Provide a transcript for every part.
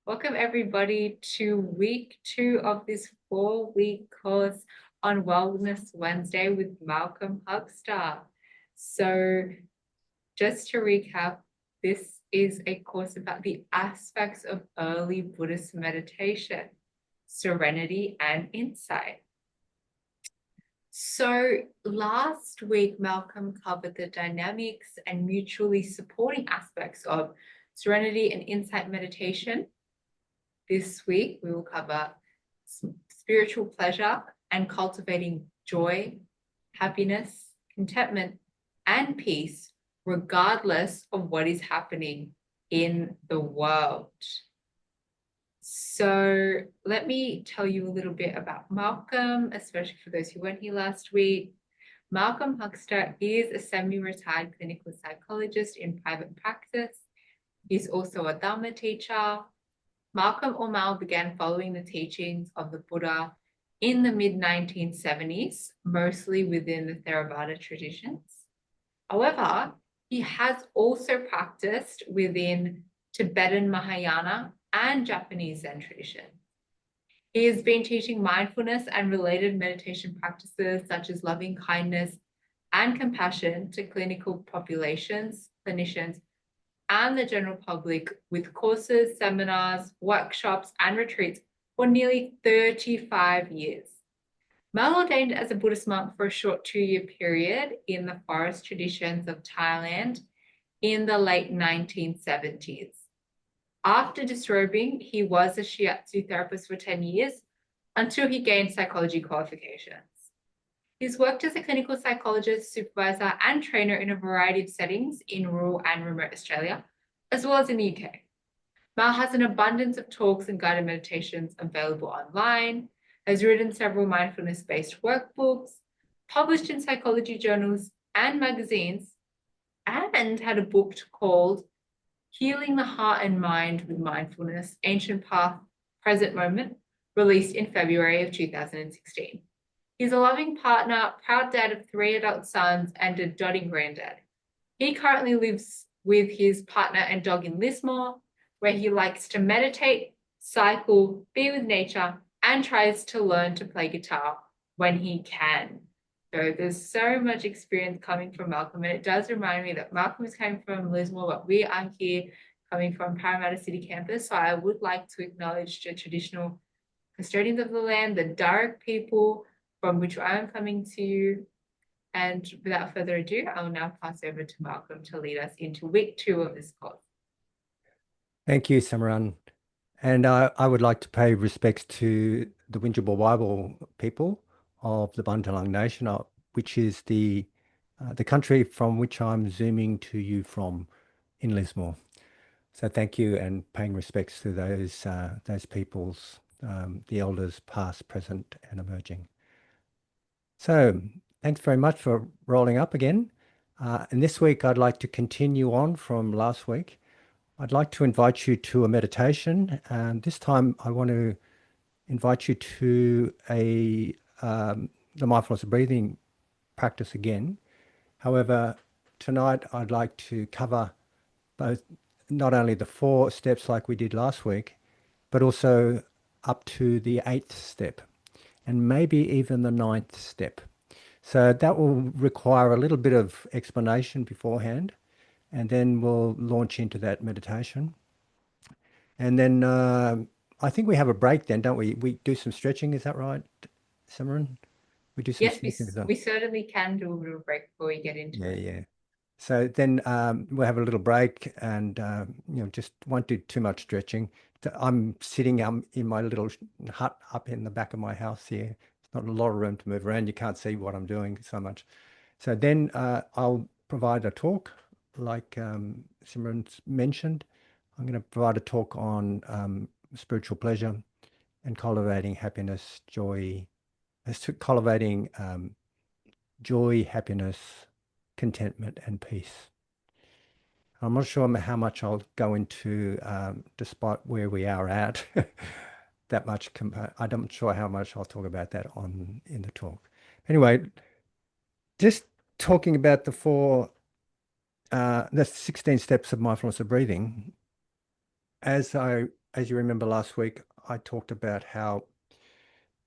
Welcome everybody to week 2 of this 4-week course on Wellness Wednesday with Malcolm Huxter. So just to recap, this is a course about the aspects of early Buddhist meditation, serenity and insight. So last week, Malcolm covered the dynamics and mutually supporting aspects of serenity and insight meditation. This week, we will cover spiritual pleasure and cultivating joy, happiness, contentment, and peace, regardless of what is happening in the world. So let me tell you a little bit about Malcolm, especially for those who weren't here last week. Malcolm Huxter is a semi-retired clinical psychologist in private practice. He's also a Dharma teacher. Malcolm or Mal began following the teachings of the Buddha in the mid-1970s, mostly within the Theravada traditions. However, he has also practiced within Tibetan Mahayana and Japanese Zen tradition. He has been teaching mindfulness and related meditation practices such as loving kindness and compassion to clinical populations, clinicians, and the general public with courses, seminars, workshops, and retreats for nearly 35 years. Mal ordained as a Buddhist monk for a short 2-year period in the forest traditions of Thailand in the late 1970s. After disrobing, he was a shiatsu therapist for 10 years until he gained psychology qualifications. He's worked as a clinical psychologist, supervisor, and trainer in a variety of settings in rural and remote Australia, as well as in the UK. Mal has an abundance of talks and guided meditations available online, has written several mindfulness-based workbooks, published in psychology journals and magazines, and had a book called Healing the Heart and Mind with Mindfulness, Ancient Path, Present Moment, released in February of 2016. He's a loving partner, proud dad of 3 adult sons, and a doting granddad. He currently lives with his partner and dog in Lismore, where he likes to meditate, cycle, be with nature, and tries to learn to play guitar when he can. So there's so much experience coming from Malcolm, and it does remind me that Malcolm is coming from Lismore, but we are here coming from Parramatta City campus. So I would like to acknowledge the traditional custodians of the land, the Darug people from which I am coming to you. And without further ado, I will now pass over to Malcolm to lead us into week 2 of this course. Thank you, Simran. And I would like to pay respects to the Winjabul Bible people of the Bunjalung Nation, which is the country from which I'm zooming to you from in Lismore. So thank you, and paying respects to those peoples, the elders past, present, and emerging. So thanks very much for rolling up again. And this week I'd like to continue on from last week. I'd like to invite you to a meditation, and this time I want to invite you to the mindfulness of breathing practice again. However, tonight I'd like to cover both not only the 4 steps like we did last week, but also up to the 8th step, and maybe even the 9th step. So that will require a little bit of explanation beforehand, and then we'll launch into that meditation. And then I think we have a break then, don't we? We do some stretching, is that right, Simran? We do some Yes, stretching. we certainly can do a little break before we get into it. Yeah. So then we'll have a little break, and just won't do too much stretching. I'm sitting in my little hut up in the back of my house here. It's not a lot of room to move around. You can't see what I'm doing so much. So then I'll provide a talk, like Simran mentioned. I'm going to provide a talk on spiritual pleasure and cultivating happiness, joy, cultivating joy, happiness, contentment, and peace. I'm not sure how much I'll go into, despite where we are at, that much. I'm not sure how much I'll talk about that in the talk. Anyway, just talking about the 16 steps of mindfulness of breathing. As I as you remember last week, I talked about how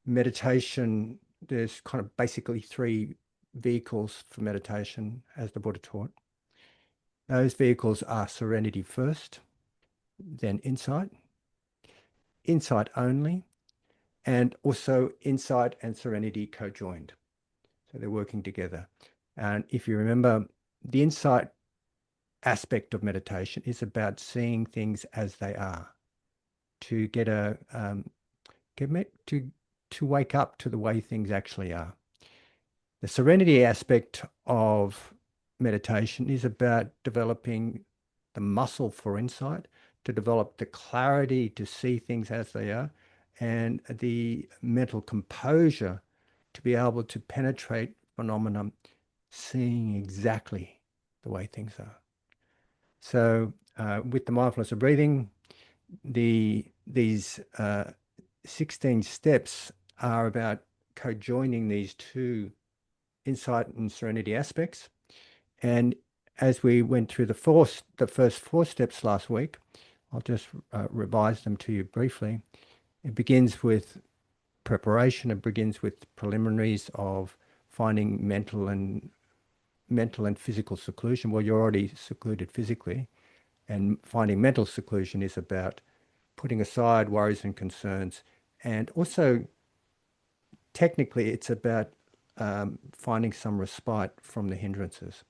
meditation, there's kind of basically three vehicles for meditation, as the Buddha taught. Those vehicles are serenity first, then insight, insight only, and also insight and serenity co-joined. So they're working together. And if you remember, the insight aspect of meditation is about seeing things as they are, to get a to wake up to the way things actually are. The serenity aspect of meditation is about developing the muscle for insight, to develop the clarity to see things as they are, and the mental composure to be able to penetrate phenomena, seeing exactly the way things are. So with the mindfulness of breathing, these 16 steps are about co-joining these two insight and serenity aspects. And as we went through the first four steps last week, I'll just revise them to you briefly. It begins with preparation. It begins with preliminaries of finding mental and physical seclusion. Well, you're already secluded physically, and finding mental seclusion is about putting aside worries and concerns, and also technically it's about finding some respite from the hindrances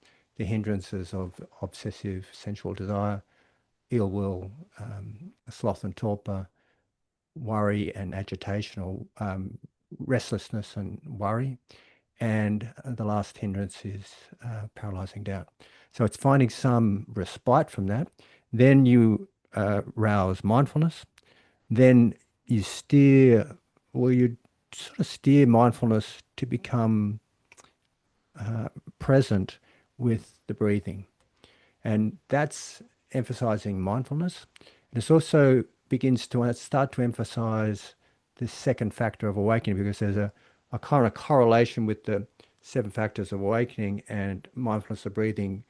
of obsessive sensual desire, ill will, sloth and torpor, worry and agitation, or restlessness and worry. And the last hindrance is paralyzing doubt. So it's finding some respite from that. Then you rouse mindfulness. Then you you sort of steer mindfulness to become present with the breathing. And that's emphasizing mindfulness. And it also begins to start to emphasize the second factor of awakening, because there's a kind of correlation with the seven factors of awakening and mindfulness of breathing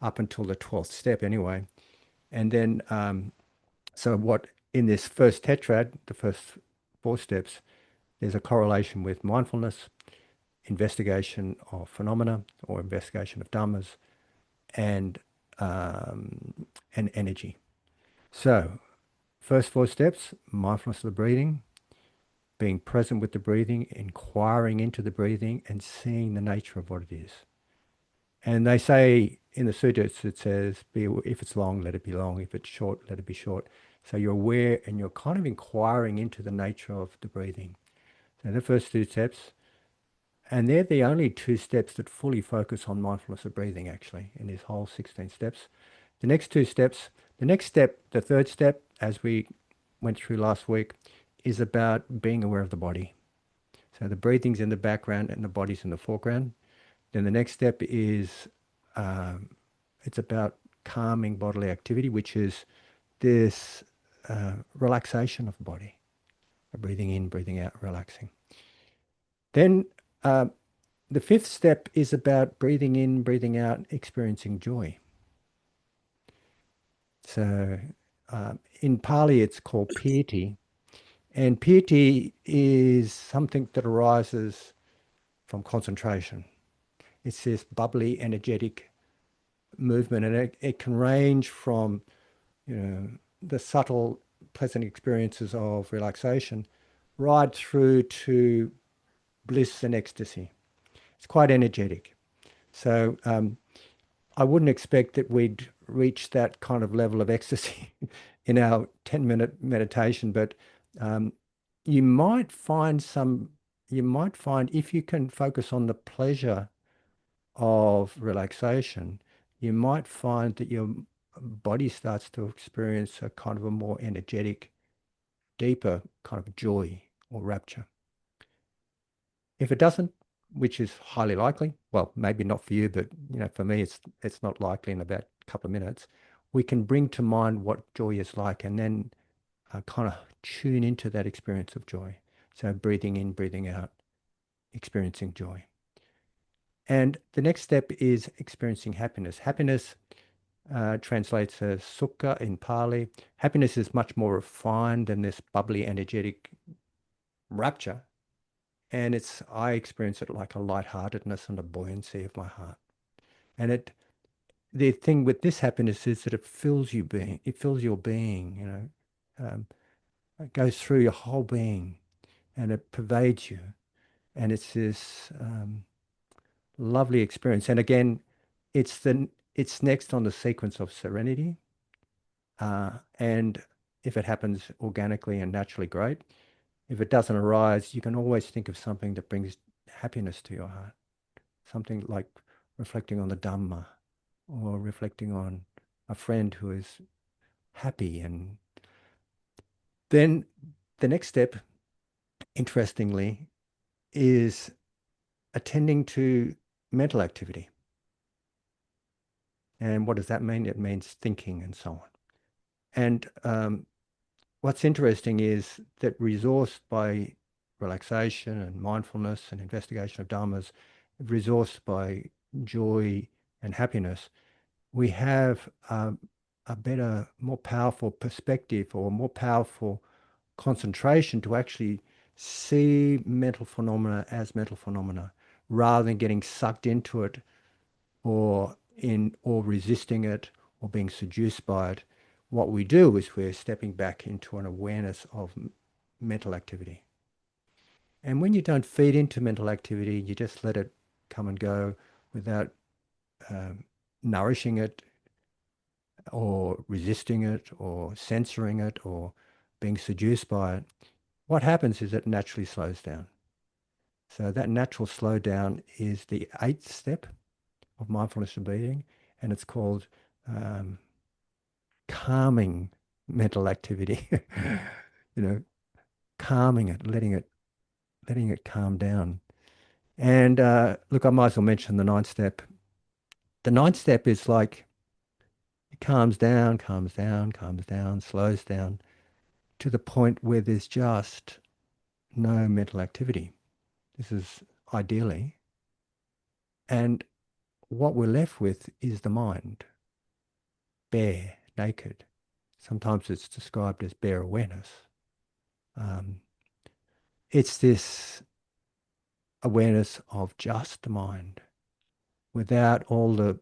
up until the 12th step anyway. And then, so what in this first tetrad, the first four steps, there's a correlation with mindfulness, investigation of phenomena or investigation of dhammas, and energy. So, first four steps: mindfulness of the breathing, being present with the breathing, inquiring into the breathing, and seeing the nature of what it is. And they say in the sutras, it says, if it's long, let it be long. If it's short, let it be short. So you're aware and you're kind of inquiring into the nature of the breathing. So the first two steps, and they're the only two steps that fully focus on mindfulness of breathing, actually, in these whole 16 steps. The next two steps, the next step, the third step, as we went through last week, is about being aware of the body. So the breathing's in the background and the body's in the foreground. Then the next step is it's about calming bodily activity, which is this relaxation of the body, breathing in, breathing out, relaxing. Then the fifth step is about breathing in, breathing out, experiencing joy. So in Pali, it's called piti. And piti is something that arises from concentration. It's this bubbly, energetic movement, and it can range from, the subtle, pleasant experiences of relaxation right through to bliss and ecstasy. It's quite energetic. So I wouldn't expect that we'd reach that kind of level of ecstasy in our 10-minute meditation, but um, you might find if you can focus on the pleasure of relaxation, you might find that your body starts to experience a kind of a more energetic, deeper kind of joy or rapture. If it doesn't, which is highly likely, well, maybe not for you, but for me, it's not likely in about a couple of minutes, we can bring to mind what joy is like, and then kind of tune into that experience of joy. So breathing in, breathing out, experiencing joy. And the next step is experiencing happiness. Happiness translates as sukha in Pali. Happiness is much more refined than this bubbly, energetic rapture. And I experience it like a lightheartedness and a buoyancy of my heart. And the thing with this happiness is that it fills it fills your being, it goes through your whole being and it pervades you. And it's this lovely experience. And again, it's next on the sequence of serenity. And if it happens organically and naturally, great. If it doesn't arise, you can always think of something that brings happiness to your heart. Something like reflecting on the Dharma or reflecting on a friend who is happy. And then the next step, interestingly, is attending to mental activity. And what does that mean? It means thinking and so on. And what's interesting is that resourced by relaxation and mindfulness and investigation of dharmas, resourced by joy and happiness, we have a better, more powerful perspective or more powerful concentration to actually see mental phenomena as mental phenomena rather than getting sucked into it or resisting it or being seduced by it. What we do is we're stepping back into an awareness of mental activity. And when you don't feed into mental activity, you just let it come and go without nourishing it or resisting it or censoring it or being seduced by it. What happens is it naturally slows down. So that natural slowdown is the 8th step of mindfulness and breathing, and it's called calming mental activity. you know, calming it, letting it calm down. And look, I might as well mention the 9th step. The 9th step is like it calms down, calms down, calms down, slows down to the point where there's just no mental activity. This is ideally. And what we're left with is the mind, bare, naked. Sometimes it's described as bare awareness. Um, it's this awareness of just the mind without all the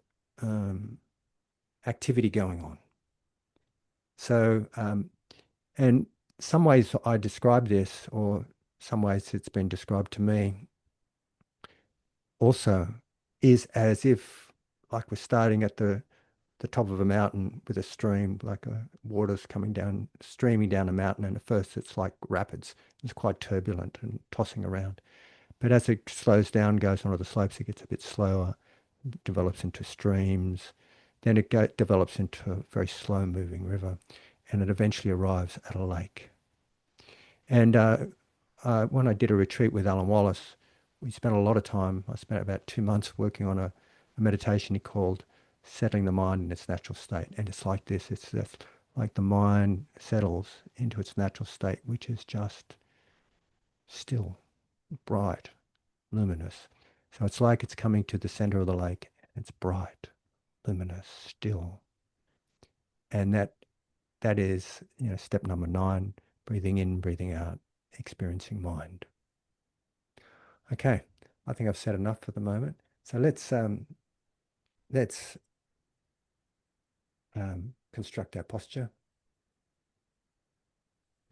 activity going on. So, and some ways I describe this, or some ways it's been described to me also, is as if like we're starting at the top of a mountain with a stream, like water's coming down, streaming down a mountain. And at first it's like rapids. It's quite turbulent and tossing around. But as it slows down, goes onto the slopes, it gets a bit slower, develops into streams. Then it develops into a very slow moving river. And it eventually arrives at a lake. And when I did a retreat with Alan Wallace, we spent a lot of time. I spent about 2 months working on a meditation he called settling the mind in its natural state. And it's like this. It's just like the mind settles into its natural state, which is just still, bright, luminous. So it's like it's coming to the center of the lake. It's bright, luminous, still. And that is, step number 9, breathing in, breathing out, experiencing mind. Okay, I think I've said enough for the moment. So let's construct our posture.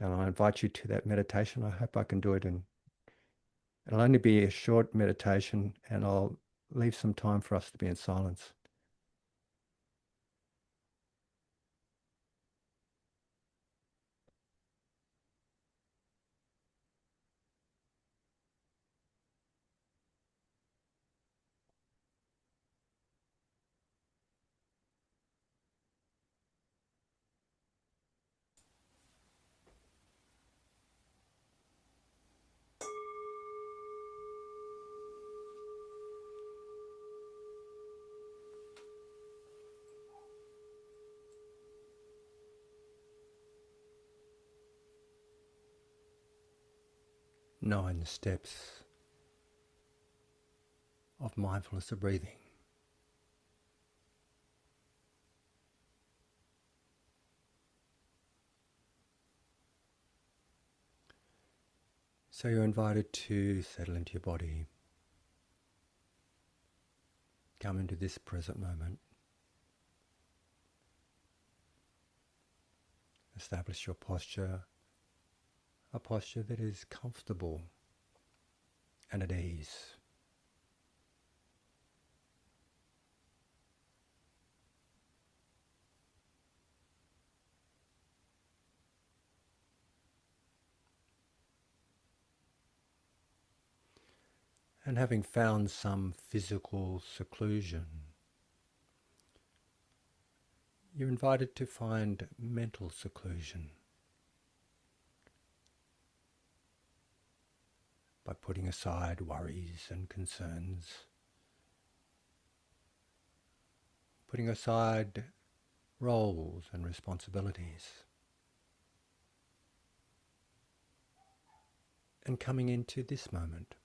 And I invite you to that meditation. I hope I can do it it'll only be a short meditation, and I'll leave some time for us to be in silence. Nine steps of mindfulness of breathing. So you're invited to settle into your body. Come into this present moment. Establish your posture, a posture that is comfortable and at ease. And having found some physical seclusion, you're invited to find mental seclusion by putting aside worries and concerns, putting aside roles and responsibilities, and coming into this moment,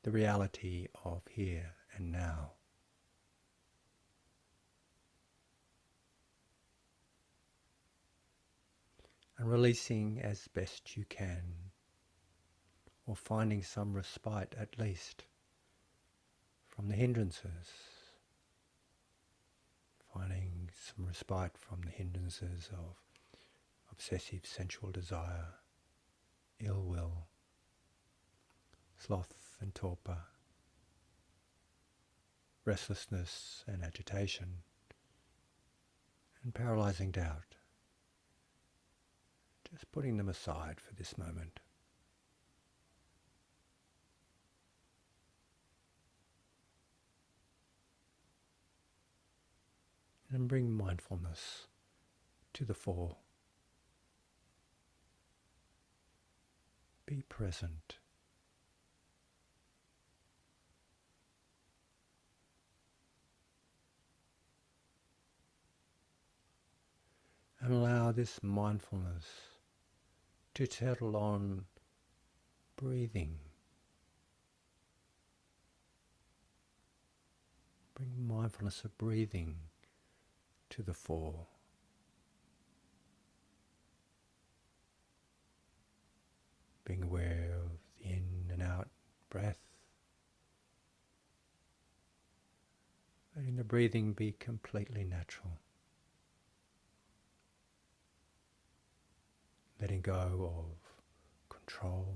the reality of here and now. And releasing as best you can, or finding some respite at least from the hindrances, finding some respite from the hindrances of obsessive sensual desire, ill will, sloth and torpor, restlessness and agitation, and paralyzing doubt. Just putting them aside for this moment. And bring mindfulness to the fore. Be present. And allow this mindfulness to settle on breathing. Bring mindfulness of breathing to the fore. Being aware of the in and out breath. Letting the breathing be completely natural. Letting go of control.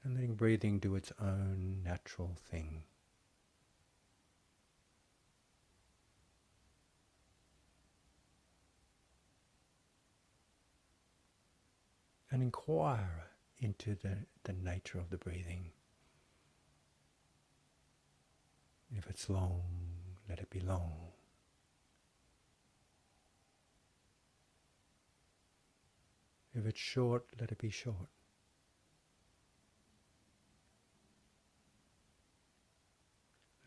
And letting breathing do its own natural thing. And inquire into the nature of the breathing. If it's long, let it be long. If it's short, let it be short.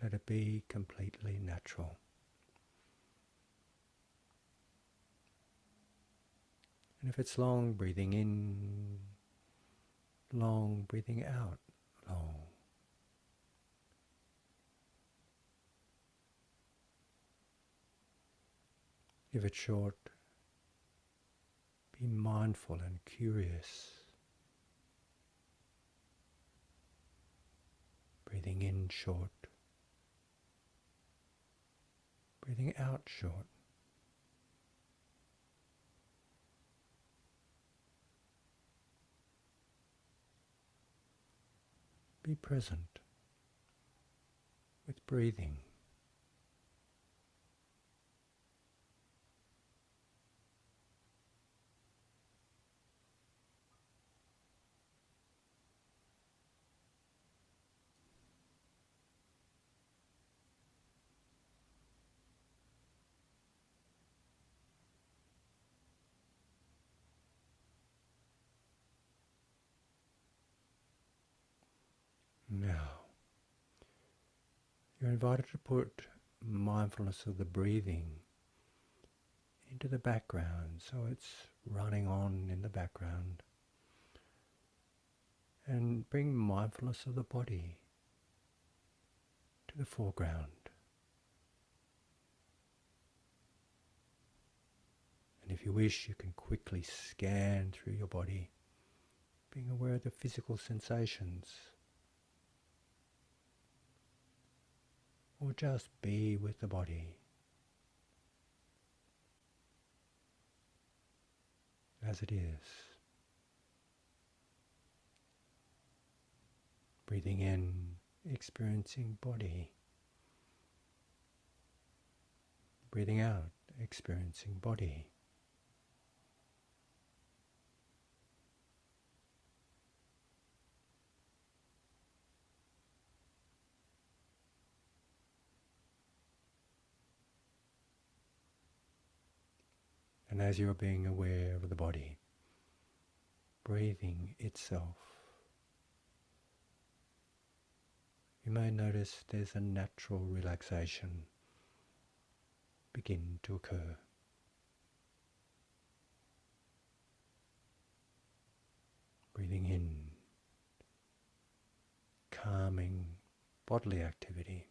Let it be completely natural. And if it's long, breathing in, long, breathing out, long. If it's short, be mindful and curious. Breathing in short, breathing out short. Be present with breathing. Now, you're invited to put mindfulness of the breathing into the background, so it's running on in the background. And bring mindfulness of the body to the foreground. And if you wish, you can quickly scan through your body, being aware of the physical sensations, or just be with the body as it is. Breathing in, experiencing body. Breathing out, experiencing body. And as you're being aware of the body, breathing itself, you may notice there's a natural relaxation begin to occur. Breathing in, calming bodily activity.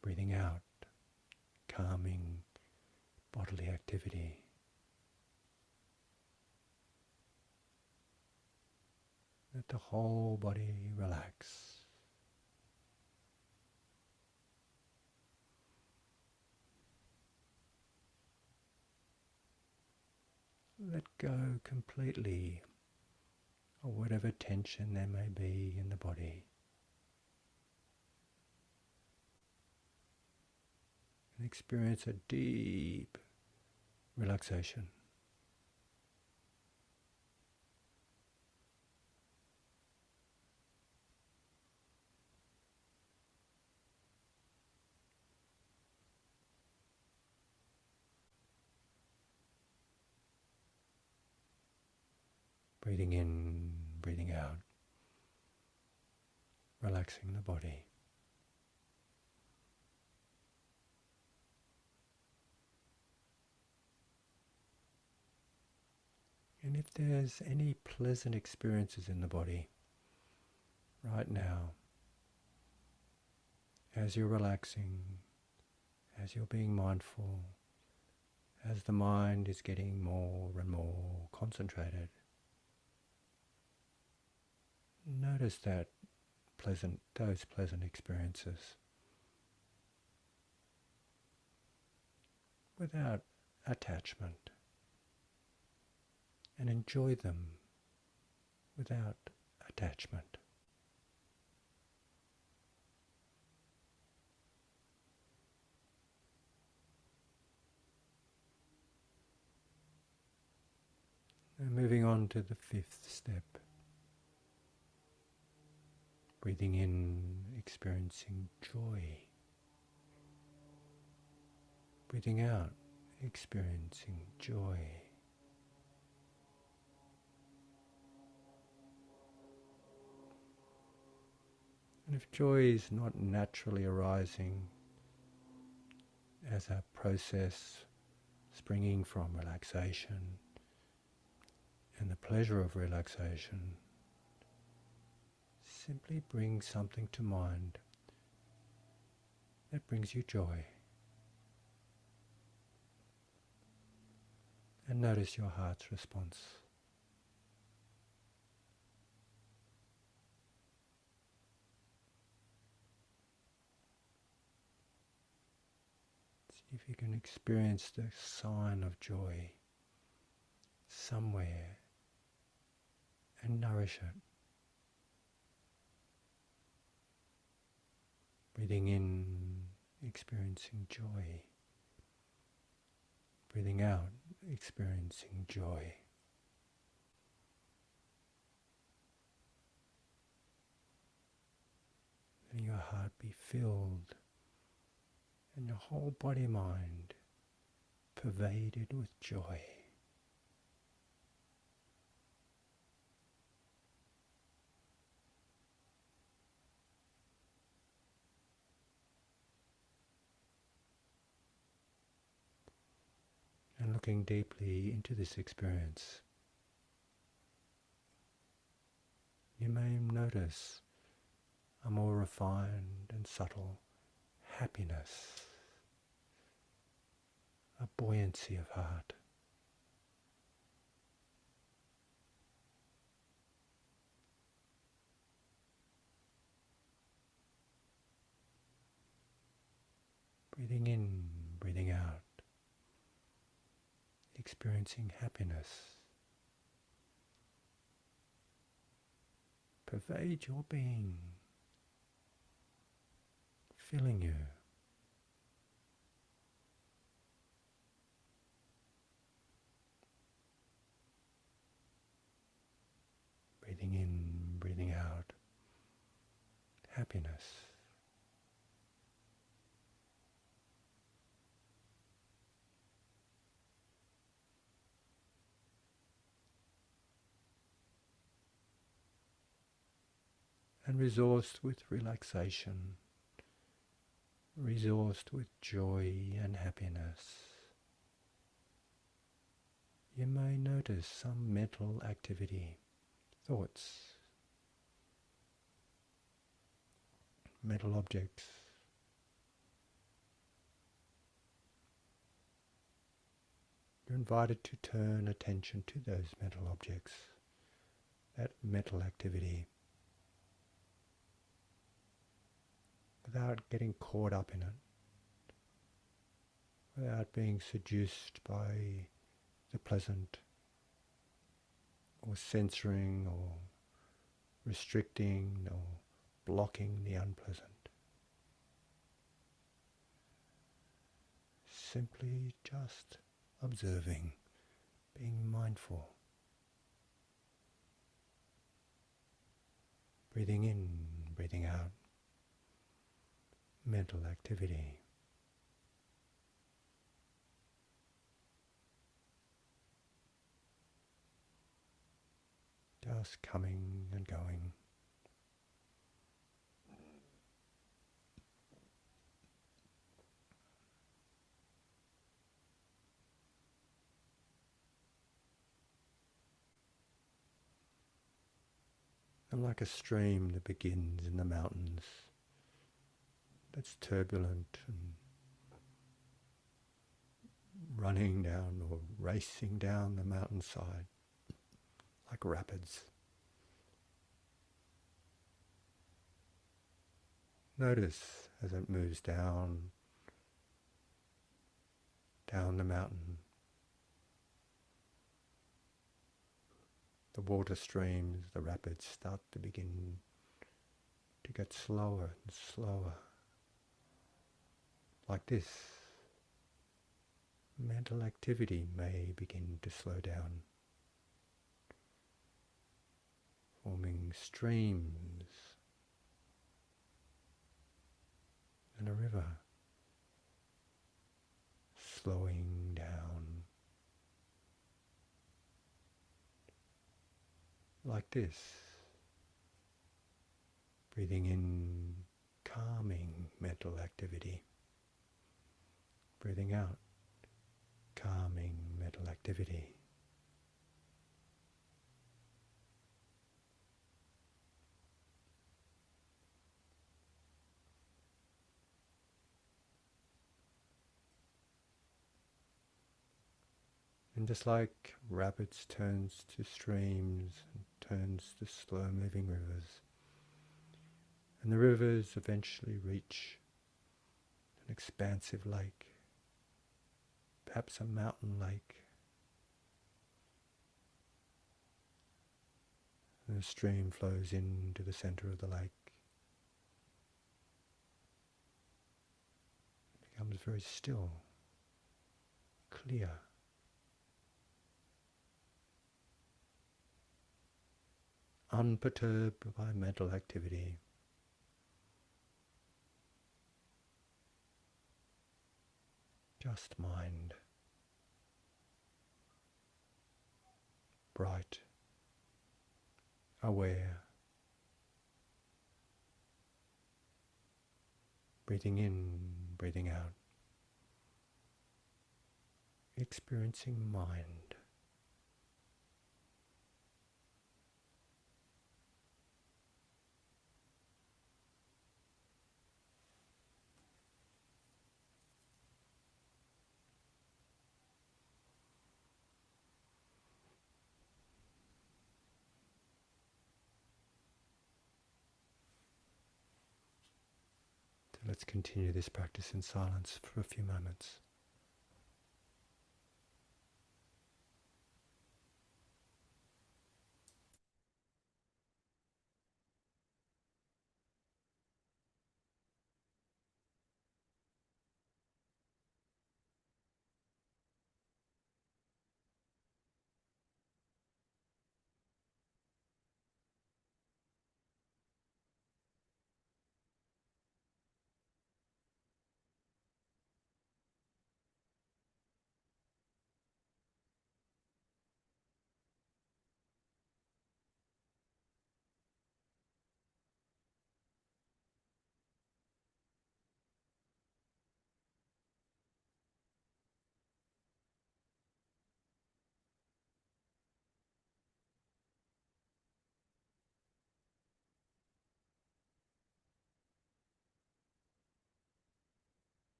Breathing out, calming bodily activity. Let the whole body relax. Let go completely of whatever tension there may be in the body. And experience a deep relaxation. Breathing in, breathing out, relaxing the body. And if there's any pleasant experiences in the body right now, as you're relaxing, as you're being mindful, as the mind is getting more and more concentrated, notice those pleasant experiences without attachment, and enjoy them without attachment. And moving on to the fifth step. Breathing in, experiencing joy. Breathing out, experiencing joy. And if joy is not naturally arising as a process springing from relaxation and the pleasure of relaxation, simply bring something to mind that brings you joy. And notice your heart's response. See if you can experience the sign of joy somewhere and nourish it. Breathing in, experiencing joy. Breathing out, experiencing joy. Letting your heart be filled and your whole body mind pervaded with joy. And looking deeply into this experience, you may notice a more refined and subtle happiness, a buoyancy of heart. Breathing in, breathing out, experiencing happiness. Pervade your being, filling you. Breathing in, breathing out, happiness. And resourced with relaxation, resourced with joy and happiness. You may notice some mental activity, thoughts, mental objects. You're invited to turn attention to those mental objects, that mental activity, without getting caught up in it, without being seduced by the pleasant, or censoring, or restricting, or blocking the unpleasant. Simply just observing, being mindful. Breathing in, breathing out. Mental activity. Just coming and going. And like a stream that begins in the mountains, that's turbulent and running down or racing down the mountainside like rapids. Notice as it moves down the mountain, the water streams, the rapids start to begin to get slower and slower. Like this, mental activity may begin to slow down, forming streams and a river, slowing down. Like this, breathing in calming mental activity, breathing out calming mental activity. And just like rapids turns to streams and turns to slow moving rivers, and the rivers eventually reach an expansive lake, perhaps a mountain lake, and the stream flows into the center of the lake. It becomes very still, clear. Unperturbed by mental activity. Just mind. Bright. Aware. Breathing in, breathing out. Experiencing mind. let's continue this practice in silence for a few moments.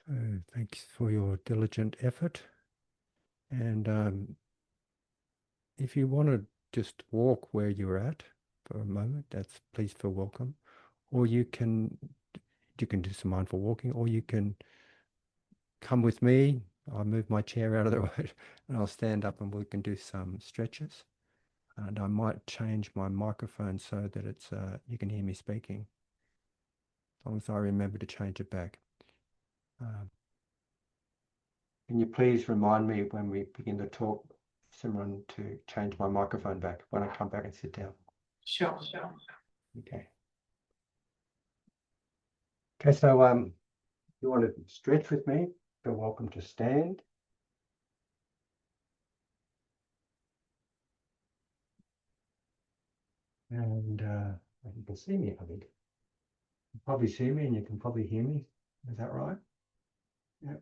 So thanks for your diligent effort. And if you want to just walk where you're at for a moment, that's please feel welcome. Or you can do some mindful walking, or you can come with me. I'll move my chair out of the way and I'll stand up and we can do some stretches. And I might change my microphone so that it's you can hear me speaking, as long as I remember to change it back. Can you please remind me when we begin to talk, Simran, to change my microphone back when I come back and sit down? Sure. Okay. Okay, so you want to stretch with me? You're welcome to stand. And you can see me, I think. You probably see me and you can probably hear me. Is that right? Yeah.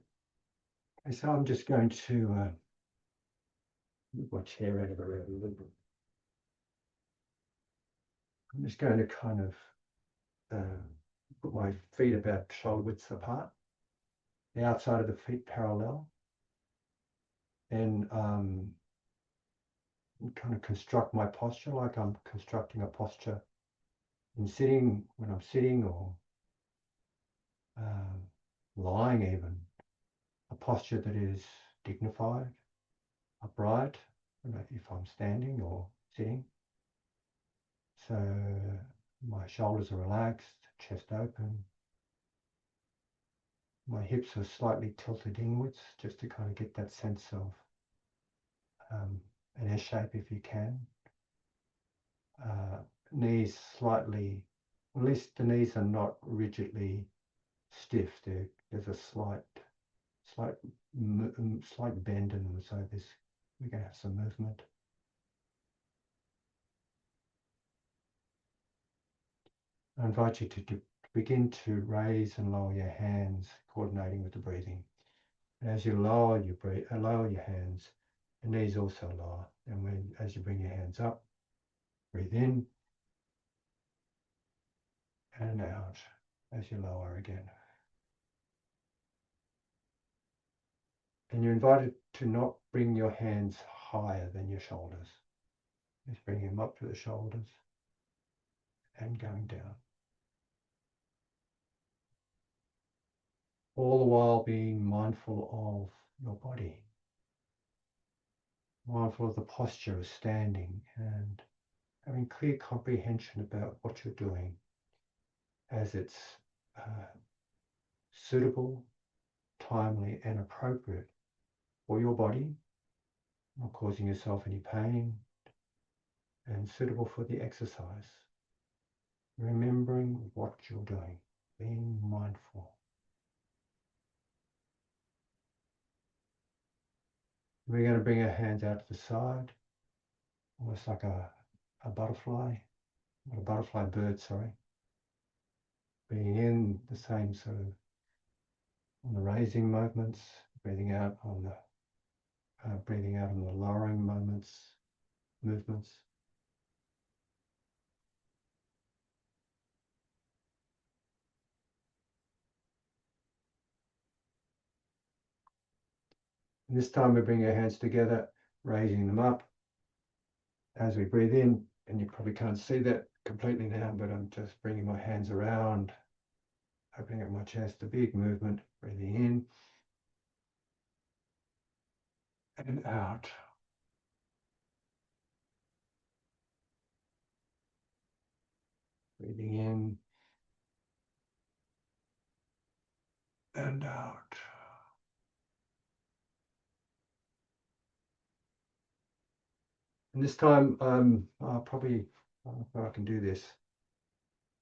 Okay, so I'm just going to move my chair out of the way a little bit. I'm just going to kind of put my feet about shoulder widths apart, the outside of the feet parallel, and kind of construct my posture like I'm constructing a posture in sitting, when I'm sitting, or lying even, a posture that is dignified, upright, if I'm standing or sitting. So my shoulders are relaxed, chest open. My hips are slightly tilted inwards just to kind of get that sense of an S shape if you can. Knees slightly, at least the knees are not rigidly stiff. There's a slight bend in them, so we're going to have some movement. I invite you to begin to raise and lower your hands, coordinating with the breathing. And as you lower your hands, your knees also lower. And as you bring your hands up, breathe in and out as you lower again. And you're invited to not bring your hands higher than your shoulders. Just bring them up to the shoulders and going down. All the while being mindful of your body, mindful of the posture of standing, and having clear comprehension about what you're doing as it's suitable, timely, and appropriate for your body, not causing yourself any pain, and suitable for the exercise. Remembering what you're doing, being mindful. We're going to bring our hands out to the side, almost like a butterfly, not a butterfly bird, sorry. Bringing in the same sort of on the raising movements, breathing out on the lowering movements. And this time we bring our hands together, raising them up as we breathe in, and you probably can't see that completely now, but I'm just bringing my hands around, opening up my chest, a big movement, breathing in and out. Breathing in and out. And this time, I'll probably, I don't know if I can do this.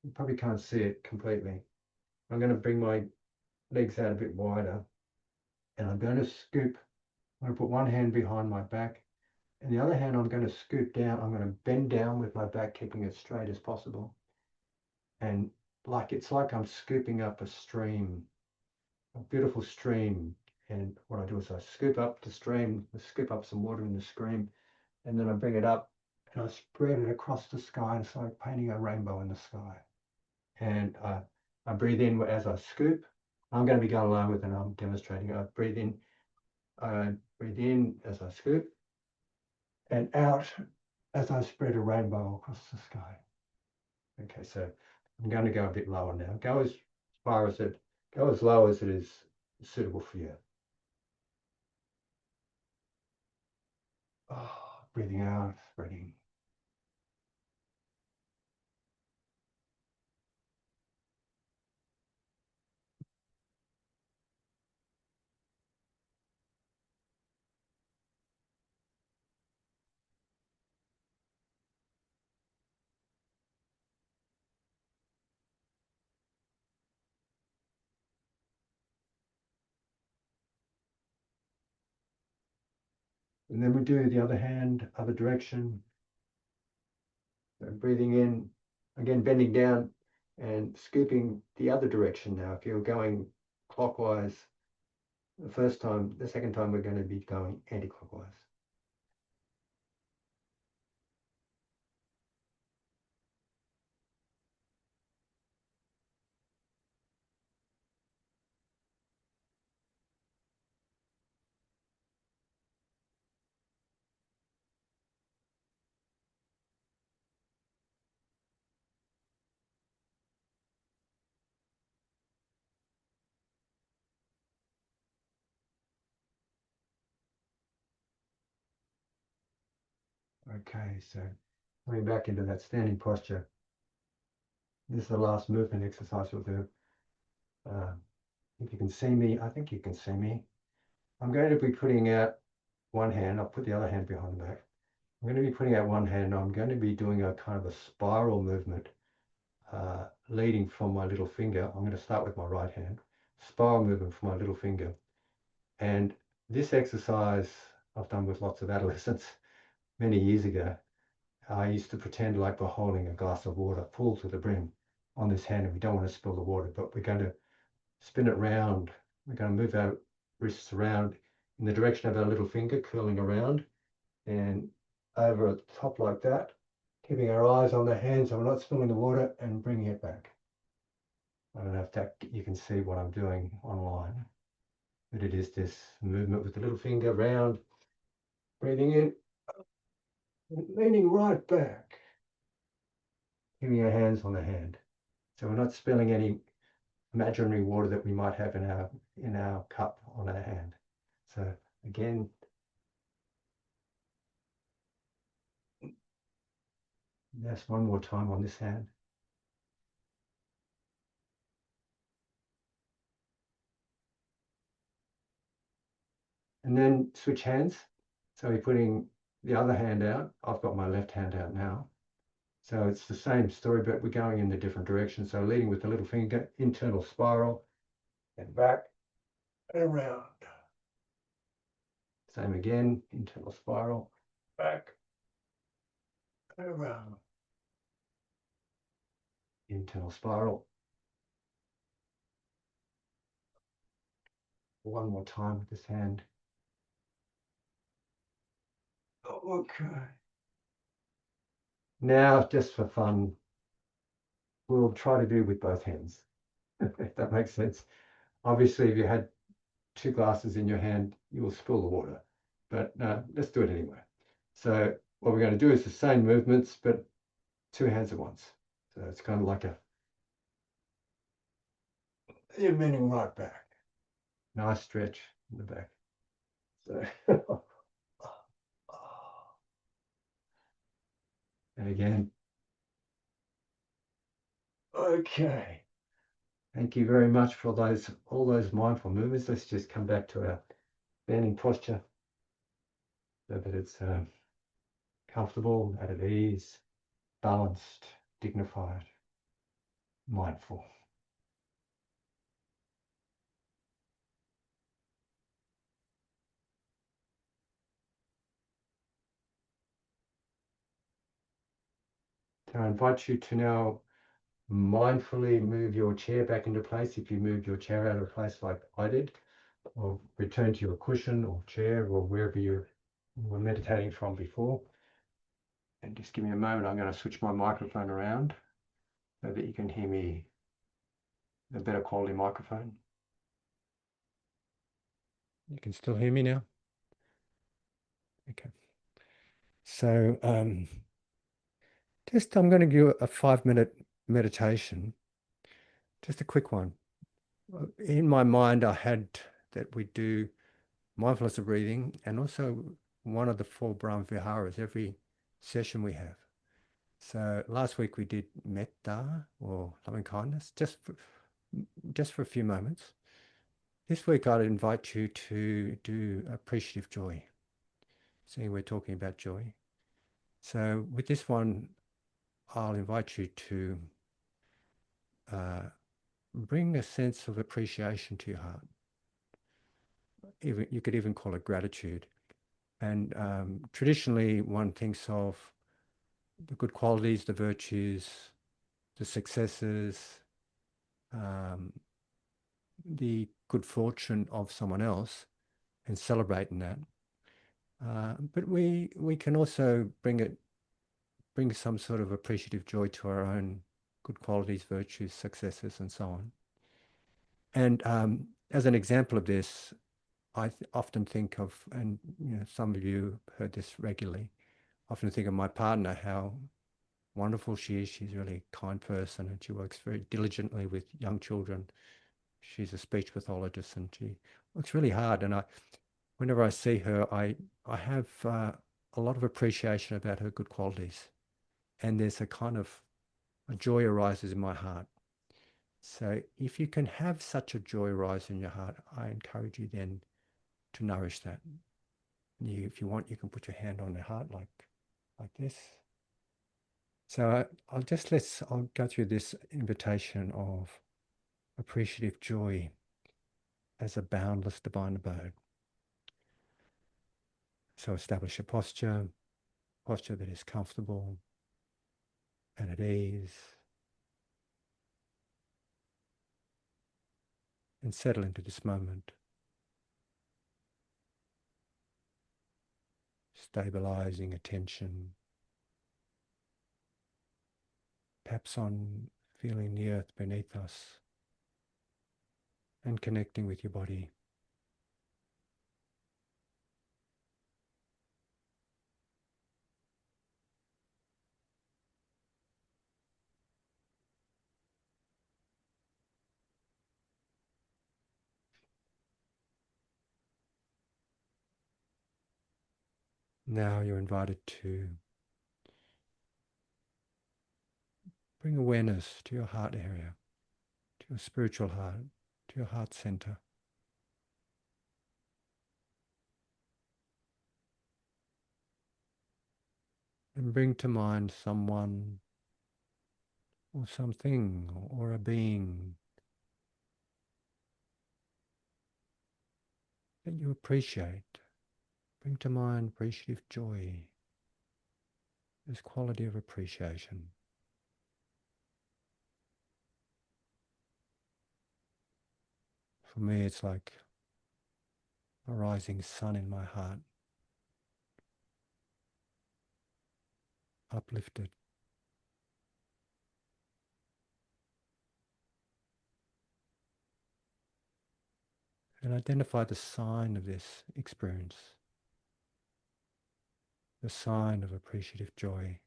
You probably can't see it completely. I'm going to bring my legs out a bit wider, and I'm going to scoop. I'm going to put one hand behind my back, and the other hand I'm going to scoop down. I'm going to bend down with my back, keeping it straight as possible. And it's like I'm scooping up a stream, a beautiful stream. And what I do is I scoop up the stream, I scoop up some water in the stream, and then I bring it up and I spread it across the sky. And it's like painting a rainbow in the sky. And I breathe in as I scoop. I'm going to be going along with it, and I'm demonstrating. I breathe in as I scoop, and out as I spread a rainbow across the sky. Okay, so I'm going to go a bit lower now. Go as low as it is suitable for you. Oh, breathing out, spreading. And then we do the other hand, other direction. So breathing in, again bending down and scooping the other direction now. If you're going clockwise the first time, the second time we're going to be going anti-clockwise. Okay, so coming back into that standing posture. This is the last movement exercise we'll do. If you can see me, I think you can see me. I'm going to be putting out one hand. I'll put the other hand behind the back. I'm going to be putting out one hand. I'm going to be doing a kind of a spiral movement, leading from my little finger. I'm going to start with my right hand. Spiral movement from my little finger. And this exercise I've done with lots of adolescents many years ago. I used to pretend like we're holding a glass of water full to the brim, on this hand, and we don't want to spill the water, but we're going to spin it round. We're going to move our wrists around in the direction of our little finger, curling around and over at the top like that, keeping our eyes on the hand so we're not spilling the water, and bringing it back. I don't know if that you can see what I'm doing online, but it is this movement with the little finger round, breathing in, leaning right back, keeping our hands on the hand. So we're not spilling any imaginary water that we might have in our cup on our hand. So again, that's one more time on this hand. And then switch hands. So we're putting the other hand out. I've got my left hand out now. So it's the same story, but we're going in a different direction. So leading with the little finger, internal spiral, and back and around. Same again, internal spiral, back and around. Internal spiral. One more time with this hand. Okay. Now, just for fun, we'll try to do with both hands, if that makes sense. Obviously, if you had 2 glasses in your hand, you will spill the water, but let's do it anyway. So what we're going to do is the same movements, but 2 hands at once. So it's kind of like you're leaning right back. Nice stretch in the back. So, and again. Okay. Thank you very much for all those mindful movements. Let's just come back to our standing posture so that it's comfortable, at ease, balanced, dignified, mindful. So I invite you to now mindfully move your chair back into place if you moved your chair out of place like I did, or return to your cushion or chair or wherever you were meditating from before. And just give me a moment, I'm going to switch my microphone around so that you can hear me, a better quality microphone. You can still hear me now? Okay. So I'm going to do a 5-minute meditation, just a quick one. In my mind, I had that we do mindfulness of breathing and also one of the 4 Brahma Viharas every session we have. So last week we did metta or loving kindness, just for a few moments. This week I'd invite you to do appreciative joy. See, we're talking about joy. So with this one, I'll invite you to bring a sense of appreciation to your heart. Even you could even call it gratitude. And traditionally, one thinks of the good qualities, the virtues, the successes, the good fortune of someone else, and celebrating that. But we can also bring some sort of appreciative joy to our own good qualities, virtues, successes, and so on. And as an example of this, I often think of, and some of you heard this regularly, often think of my partner, how wonderful she is. She's a really kind person and she works very diligently with young children. She's a speech pathologist and she works really hard. And whenever I see her, I have a lot of appreciation about her good qualities. And there's a kind of a joy arises in my heart. So if you can have such a joy arise in your heart, I encourage you then to nourish that. If you want, you can put your hand on the heart like this. So I'll go through this invitation of appreciative joy as a boundless divine abode. So establish a posture that is comfortable and at ease. and settle into this moment, stabilizing attention, perhaps on feeling the earth beneath us and connecting with your body. Now you're invited to bring awareness to your heart area, to your spiritual heart, to your heart center. And bring to mind someone or something or a being that you appreciate. Bring to mind appreciative joy, this quality of appreciation. For me, it's like a rising sun in my heart, uplifted. And identify the sign of this experience, the sign of appreciative joy,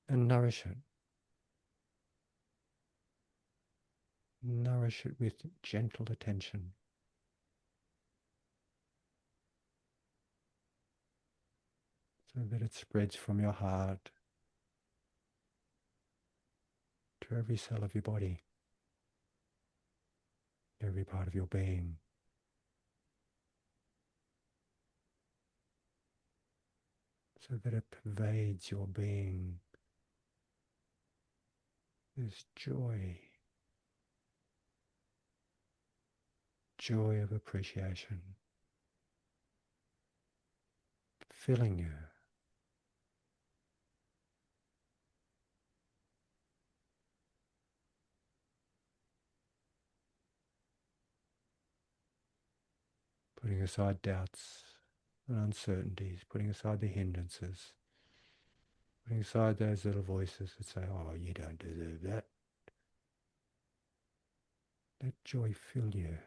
and nourish it. Nourish it with gentle attention. So that it spreads from your heart to every cell of your body, every part of your being. So that it pervades your being. This joy, joy of appreciation, filling you. Putting aside doubts and uncertainties, putting aside the hindrances, putting aside those little voices that say, oh, you don't deserve that. Let joy fill you.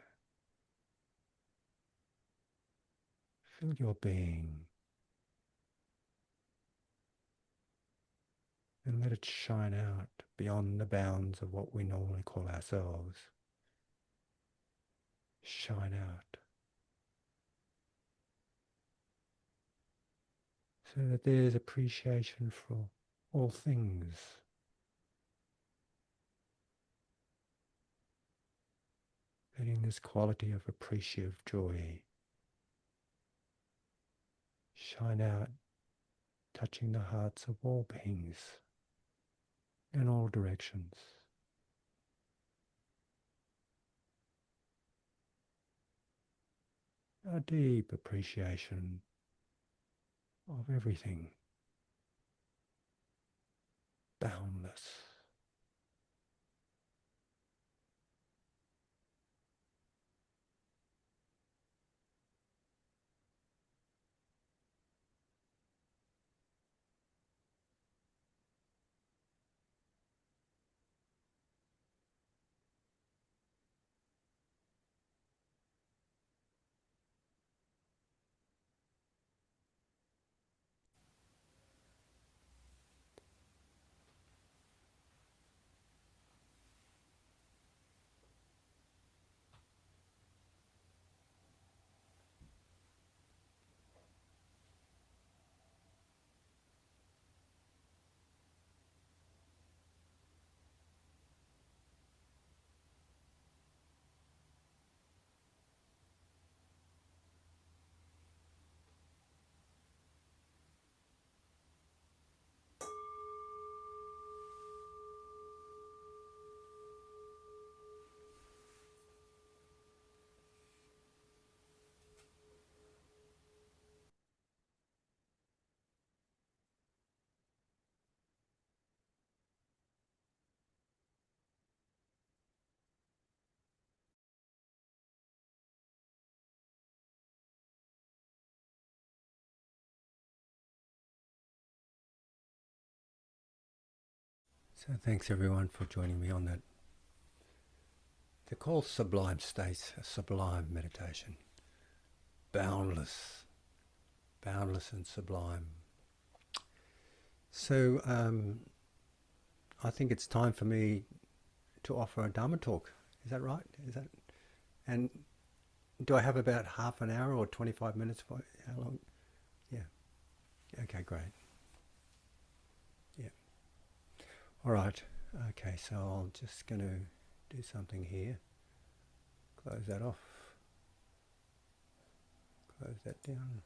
Fill your being. And let it shine out beyond the bounds of what we normally call ourselves. Shine out. So that there's appreciation for all things. Letting this quality of appreciative joy shine out, touching the hearts of all beings in all directions. A deep appreciation of everything, boundless. So thanks everyone for joining me on that. They're called sublime states, a sublime meditation. Boundless, boundless and sublime. So I think it's time for me to offer a Dharma talk. Is that right? And do I have about half an hour or 25 minutes for how long? Yeah. Okay, great. Yeah. All right. Okay, so I'm just going to do something here. Close that off. Close that down.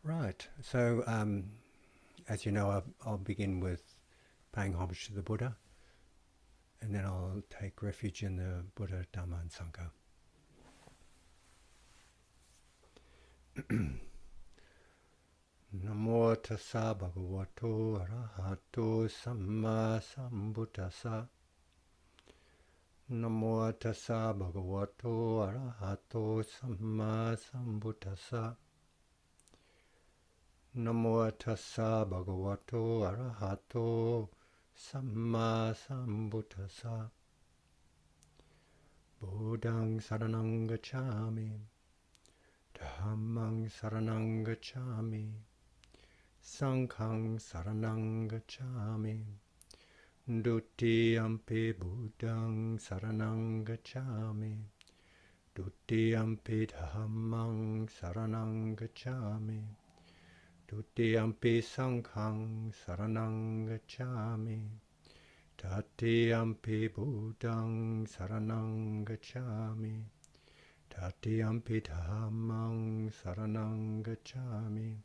Right. So, as you know, I'll begin with paying homage to the Buddha, and then I'll take refuge in the Buddha, Dharma, and Sangha. Namo tassa bhagavato arahato samma sambuddhassa. Namo tassa bhagavato arahato samma sambuddhassa. Namo tassa bhagavato arahato samma sambuddhassa. Buddhaṃ saranang gacchāmi. Dhammang saranang gacchāmi. Sanghang saranang gacchāmi. Dutiyampi buddhaṃ saranang gacchāmi. Dutiyampi dhammang saranang gacchāmi. Dutiyampi sanghang saranang gacchāmi. Tatiyampi buddhaṃ saranang gacchāmi. Tatiyampi dhammang saranang gacchāmi.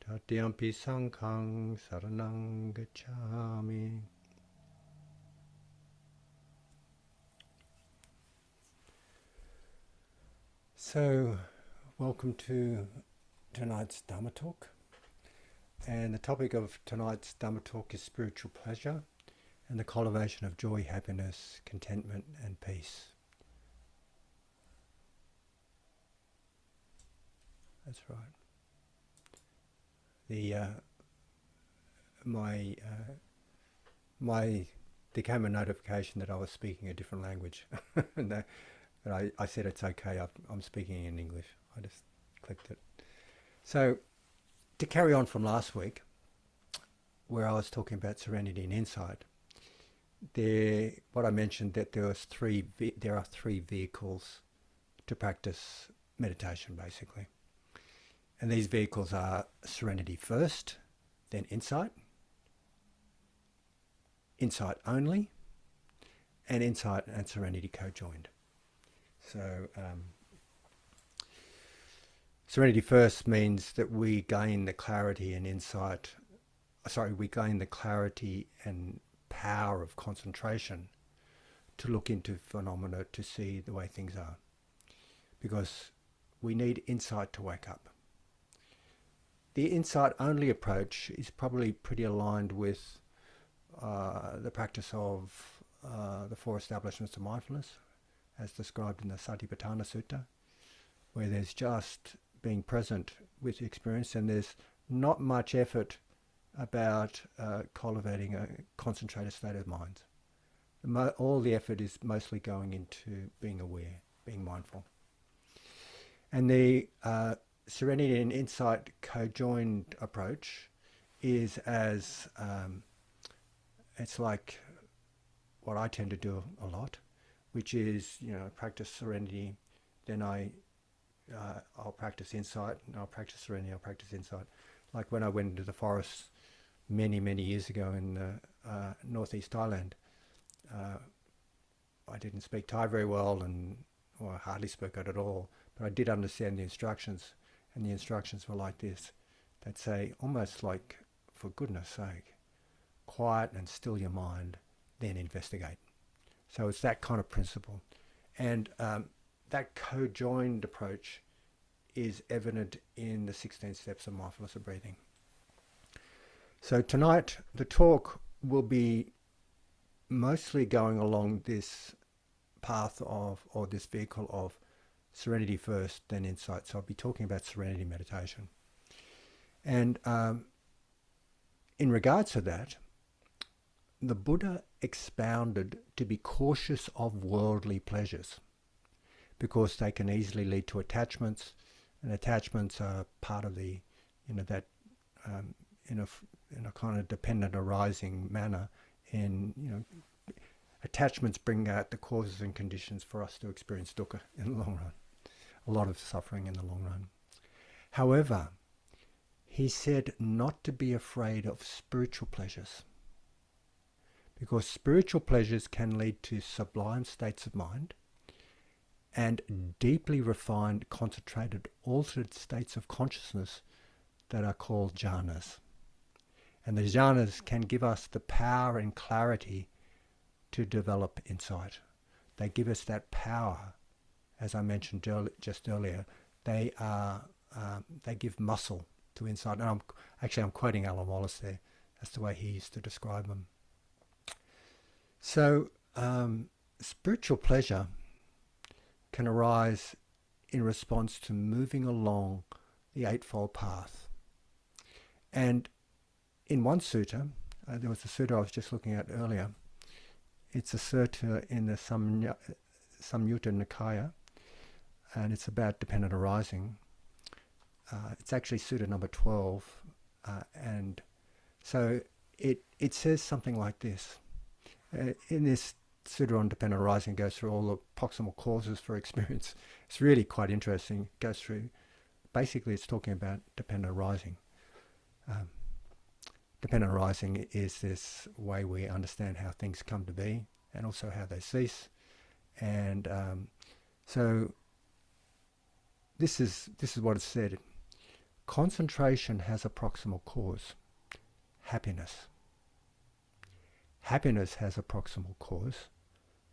Tatiyampi sanghang saranang gacchāmi. So, welcome to tonight's Dharma talk. And the topic of tonight's Dharma talk is spiritual pleasure and the cultivation of joy, happiness, contentment, and peace. That's right. There came a notification that I was speaking a different language, but I said it's okay. I'm speaking in English. I just clicked it. So, to carry on from last week, where I was talking about serenity and insight, what I mentioned that there are three vehicles to practice meditation, basically. And these vehicles are serenity first, then insight, insight only, and insight and serenity co-joined. So serenity first means that we gain the clarity and we gain the clarity and power of concentration to look into phenomena, to see the way things are. Because we need insight to wake up. The insight-only approach is probably pretty aligned with the practice of the four establishments of mindfulness, as described in the Satipatthana Sutta, where there's just being present with experience, and there's not much effort about cultivating a concentrated state of mind. All the effort is mostly going into being aware, being mindful. And the Serenity and Insight co-joined approach is it's like what I tend to do a lot, which is, practice serenity, then I'll practice insight, and I'll practice serenity, I'll practice insight. Like when I went into the forest many, many years ago in northeast Thailand, I didn't speak Thai very well, or I hardly spoke it at all, but I did understand the instructions. And the instructions were like this. They'd say, almost like, for goodness sake, quiet and still your mind, then investigate. So it's that kind of principle. And that co-joined approach is evident in the 16 steps of mindfulness of breathing. So tonight, the talk will be mostly going along this path of, or this vehicle of Serenity first, then insight. So I'll be talking about serenity meditation. And in regards to that, the Buddha expounded to be cautious of worldly pleasures because they can easily lead to attachments, and attachments are part of the, that in a kind of dependent arising manner. Attachments bring out the causes and conditions for us to experience dukkha in the long run, a lot of suffering in the long run. However, he said not to be afraid of spiritual pleasures, because spiritual pleasures can lead to sublime states of mind and deeply refined, concentrated, altered states of consciousness that are called jhanas. And the jhanas can give us the power and clarity to develop insight. They give us that power, as I mentioned just earlier. They give muscle to insight. And I'm quoting Alan Wallace there. That's the way he used to describe them. So spiritual pleasure can arise in response to moving along the Eightfold Path. And in one sutta, there was a sutta I was just looking at earlier. It's a sutta in the Samyutta Nikaya, and it's about dependent arising. It's actually sutta number 12, and so it says something like this. In this sutta on dependent arising, it goes through all the proximal causes for experience. It's really quite interesting. It goes through, basically it's talking about dependent arising. Dependent arising is this way we understand how things come to be and also how they cease. And so this is what it said. Concentration has a proximal cause, happiness. Happiness has a proximal cause,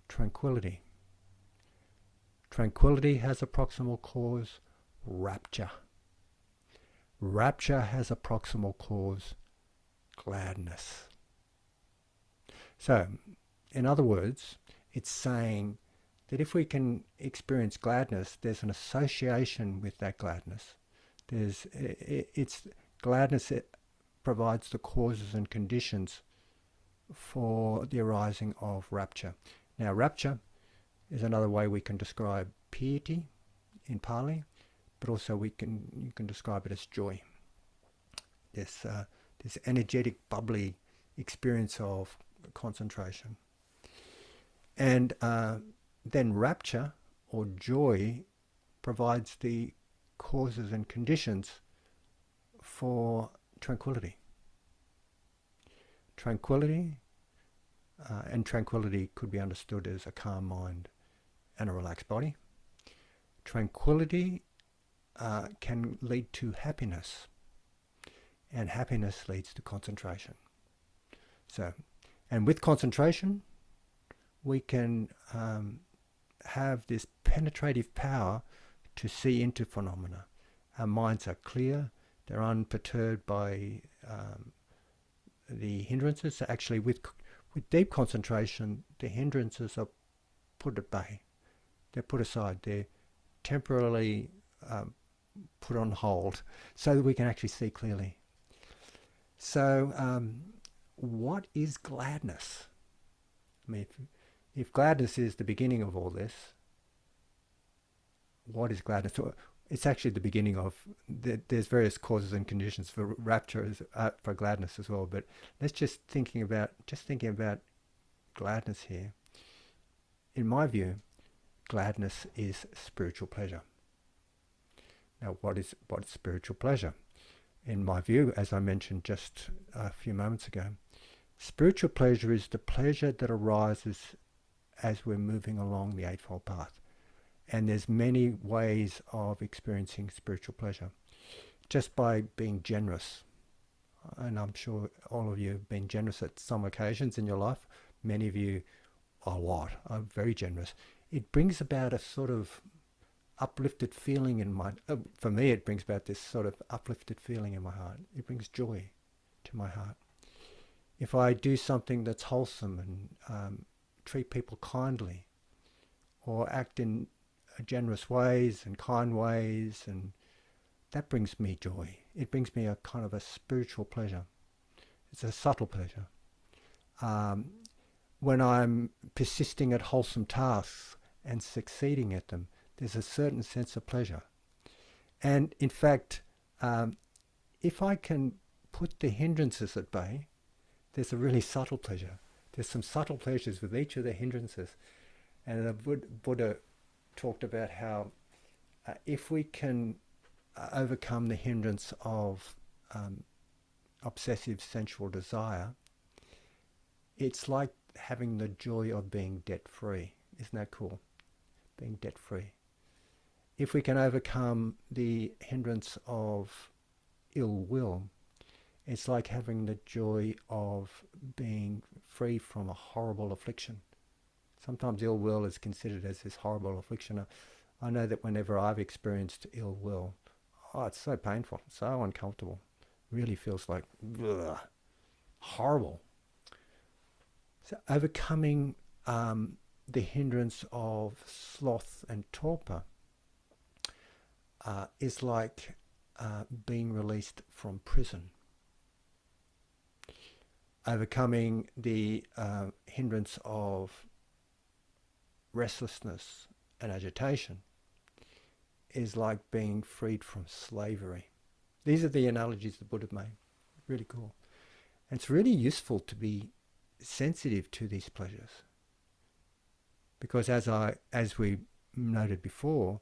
tranquility. Tranquility has a proximal cause, rapture. Rapture has a proximal cause, gladness. So, in other words, it's saying that if we can experience gladness, there's an association with that gladness. Gladness, it provides the causes and conditions for the arising of rapture. Now, rapture is another way we can describe piety in Pali, but also you can describe it as joy. This energetic, bubbly experience of concentration. And then rapture or joy provides the causes and conditions for tranquility. Tranquility, and tranquility could be understood as a calm mind and a relaxed body. Tranquility can lead to happiness, and happiness leads to concentration. So, and with concentration, we can have this penetrative power to see into phenomena. Our minds are clear, they're unperturbed by the hindrances. Actually, with deep concentration, the hindrances are put at bay. They're put aside. They're temporarily put on hold so that we can actually see clearly. So what is gladness? I mean, if gladness is the beginning of all this, what is gladness? It's actually the beginning of, there's various causes and conditions for rapture, for gladness as well. But let's just thinking about gladness here. In my view, gladness is spiritual pleasure. Now, what is spiritual pleasure? In my view, as I mentioned just a few moments ago, spiritual pleasure is the pleasure that arises as we're moving along the Eightfold Path. And there's many ways of experiencing spiritual pleasure. Just by being generous. And I'm sure all of you have been generous at some occasions in your life. Many of you, a lot, are very generous. It brings about a sort of uplifted feeling in my, for me it brings about this sort of uplifted feeling in my heart. It brings joy to my heart. If I do something that's wholesome and treat people kindly, or act in generous ways and kind ways, and that brings me joy. It brings me a kind of a spiritual pleasure. It's a subtle pleasure. Um, when I'm persisting at wholesome tasks and succeeding at them, there's a certain sense of pleasure. And in fact, um, if I can put the hindrances at bay, there's a really subtle pleasure. There's some subtle pleasures with each of the hindrances. And the Buddha talked about how if we can overcome the hindrance of obsessive sensual desire, it's like having the joy of being debt-free. Isn't that cool? Being debt-free. If we can overcome the hindrance of ill will, it's like having the joy of being free from a horrible affliction. Sometimes ill will is considered as this horrible affliction. I know that whenever I've experienced ill will, oh, it's so painful, so uncomfortable. Really feels like ugh, horrible. So overcoming the hindrance of sloth and torpor is like being released from prison. Overcoming the hindrance of restlessness and agitation is like being freed from slavery. These are the analogies the Buddha made. Really cool. And it's really useful to be sensitive to these pleasures, because as we noted before,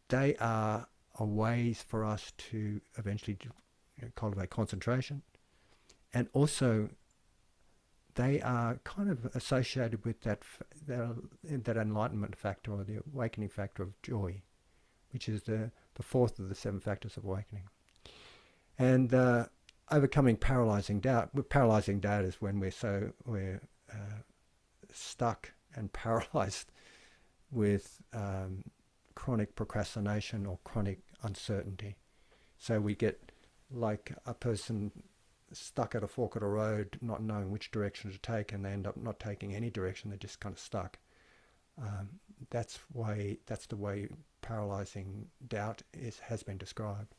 they are ways for us to eventually cultivate concentration, and also they are kind of associated with that enlightenment factor, or the awakening factor of joy, which is the fourth of the seven factors of awakening. And overcoming paralyzing doubt. Paralyzing doubt is when we're stuck and paralyzed with chronic procrastination or chronic uncertainty. So we get like a person stuck at a fork of the road, not knowing which direction to take, and they end up not taking any direction. They're just kind of stuck. That's the way paralyzing doubt has been described.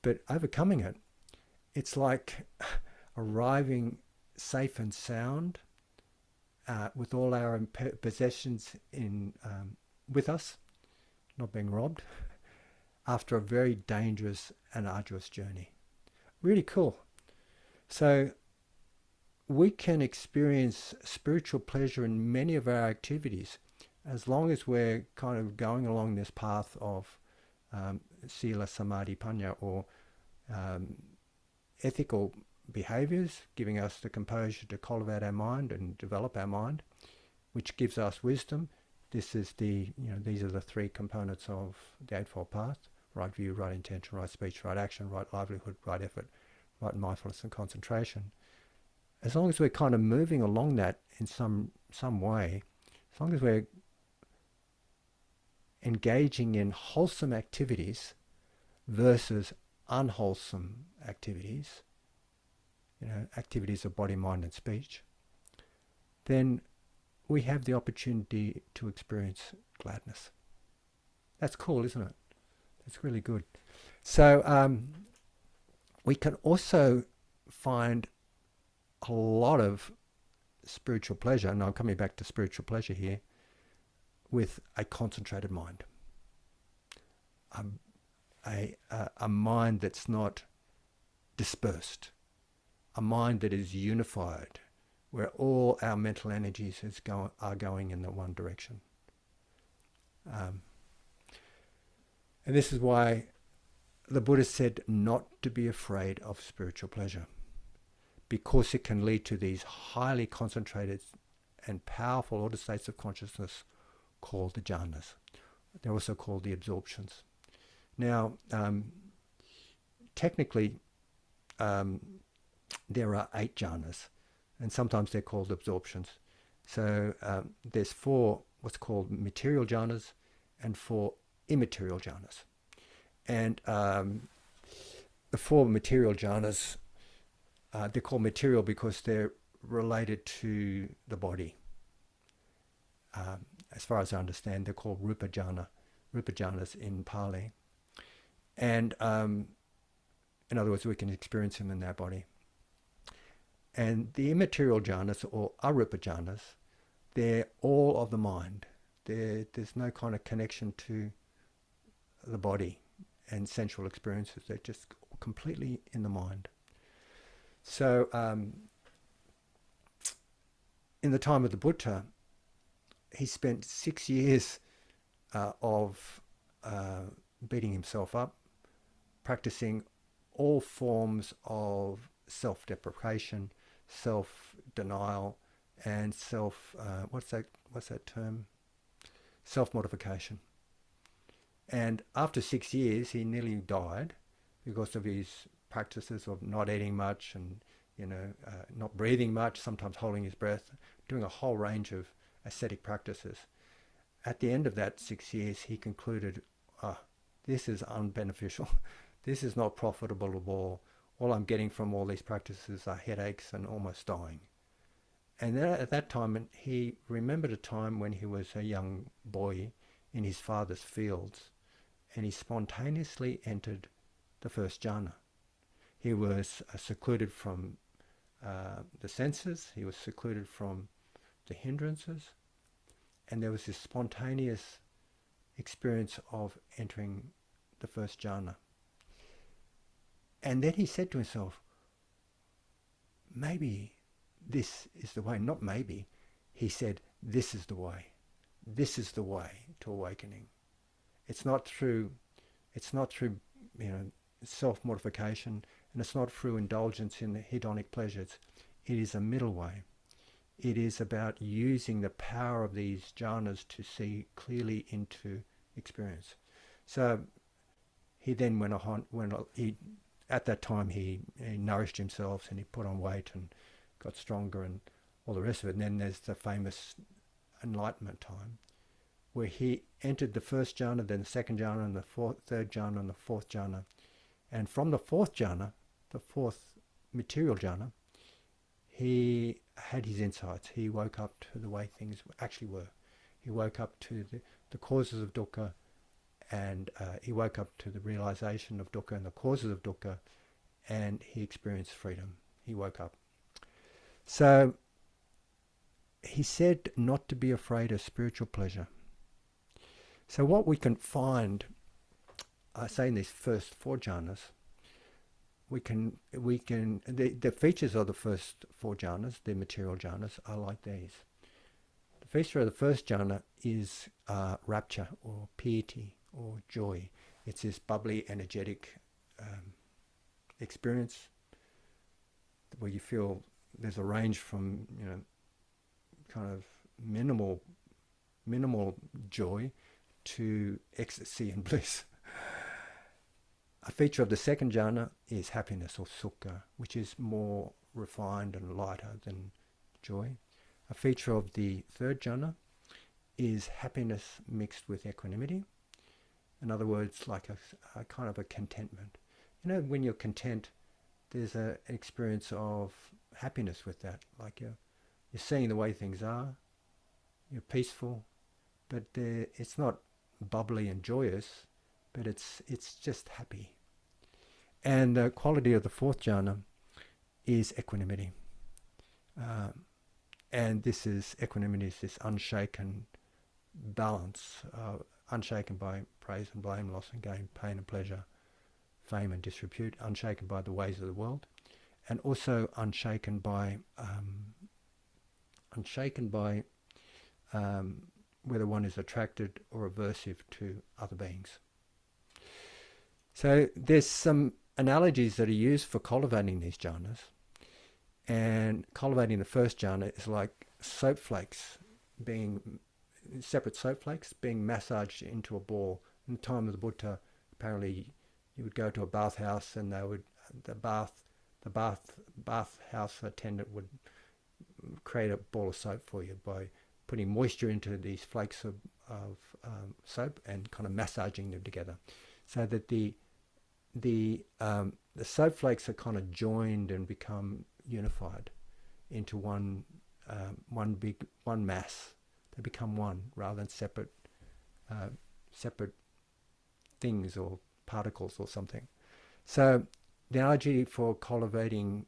But overcoming it, it's like arriving safe and sound with all our possessions with us, not being robbed, after a very dangerous and arduous journey. Really cool. So we can experience spiritual pleasure in many of our activities as long as we're kind of going along this path of sila, samadhi, panya, or ethical behaviors, giving us the composure to cultivate our mind and develop our mind, which gives us wisdom. These are the three components of the Eightfold Path: right view, right intention, right speech, right action, right livelihood, right effort, right mindfulness and concentration. As long as we're kind of moving along that in some way, as long as we're engaging in wholesome activities versus unwholesome activities, activities of body, mind and speech, then we have the opportunity to experience gladness. That's cool, isn't it? That's really good. So we can also find a lot of spiritual pleasure, and I'm coming back to spiritual pleasure here, with a concentrated mind. A mind that's not dispersed, a mind that is unified, where all our mental energies are going in the one direction. And this is why the Buddha said not to be afraid of spiritual pleasure, because it can lead to these highly concentrated and powerful ordered states of consciousness called the jhanas. They're also called the absorptions. Now, technically, there are 8 jhanas, and sometimes they're called absorptions. So there's 4 what's called material jhanas and 4 immaterial jhanas. And the 4 material jhanas, they're called material because they're related to the body. as far as I understand, they're called rupa jhanas in Pali. And in other words, we can experience them in our body. And the immaterial jhanas, or arupa jhanas, they're all of the mind. There's no kind of connection to the body and sensual experiences. They're just completely in the mind. So in the time of the Buddha, he spent 6 years of beating himself up, practicing all forms of self-deprecation, self-denial, and what's that term? Self-mortification. And after 6 years, he nearly died because of his practices of not eating much and not breathing much, sometimes holding his breath, doing a whole range of ascetic practices. At the end of that 6 years, he concluded, this is unbeneficial. This is not profitable at all. All I'm getting from all these practices are headaches and almost dying. And then at that time, he remembered a time when he was a young boy in his father's fields, and he spontaneously entered the first jhana. He was secluded from the senses, he was secluded from the hindrances, and there was this spontaneous experience of entering the first jhana. And then he said to himself, maybe this is the way. Not maybe. He said, this is the way. This is the way to awakening. It's not through self-mortification, and it's not through indulgence in the hedonic pleasures. It is a middle way. It is about using the power of these jhanas to see clearly into experience. So he then went on. At that time, he nourished himself and he put on weight and got stronger and all the rest of it. And then there's the famous enlightenment time, where he entered the first jhana, then the second jhana, and the third jhana, and the fourth jhana. And from the fourth jhana, the fourth material jhana, he had his insights. He woke up to the way things actually were. He woke up to the causes of dukkha, and he woke up to the realization of dukkha and the causes of dukkha, and he experienced freedom. He woke up. So he said not to be afraid of spiritual pleasure. So what we can find, I say in these first four jhanas, the features of the first four jhanas, the material jhanas, are like these. The feature of the first jhana is rapture or piety or joy. It's this bubbly, energetic experience where you feel there's a range from kind of minimal joy to ecstasy and bliss. A feature of the second jhana is happiness or sukha, which is more refined and lighter than joy. A feature of the third jhana is happiness mixed with equanimity. In other words, like a kind of a contentment. When you're content, there's an experience of happiness with that. Like you're seeing the way things are, you're peaceful, but it's not bubbly and joyous, but it's just happy. And the quality of the fourth jhana is equanimity. And this is equanimity, is this unshaken balance, unshaken by praise and blame, loss and gain, pain and pleasure, fame and disrepute, unshaken by the ways of the world, and also unshaken by whether one is attracted or aversive to other beings. So there's some analogies that are used for cultivating these jhanas, and cultivating the first jhana is like separate soap flakes being massaged into a ball. In the time of the Buddha, apparently you would go to a bathhouse and the bathhouse attendant would create a ball of soap for you by putting moisture into these flakes of soap and kind of massaging them together, so that the soap flakes are kind of joined and become unified into one mass They become one rather than separate things or particles or something. So the analogy for cultivating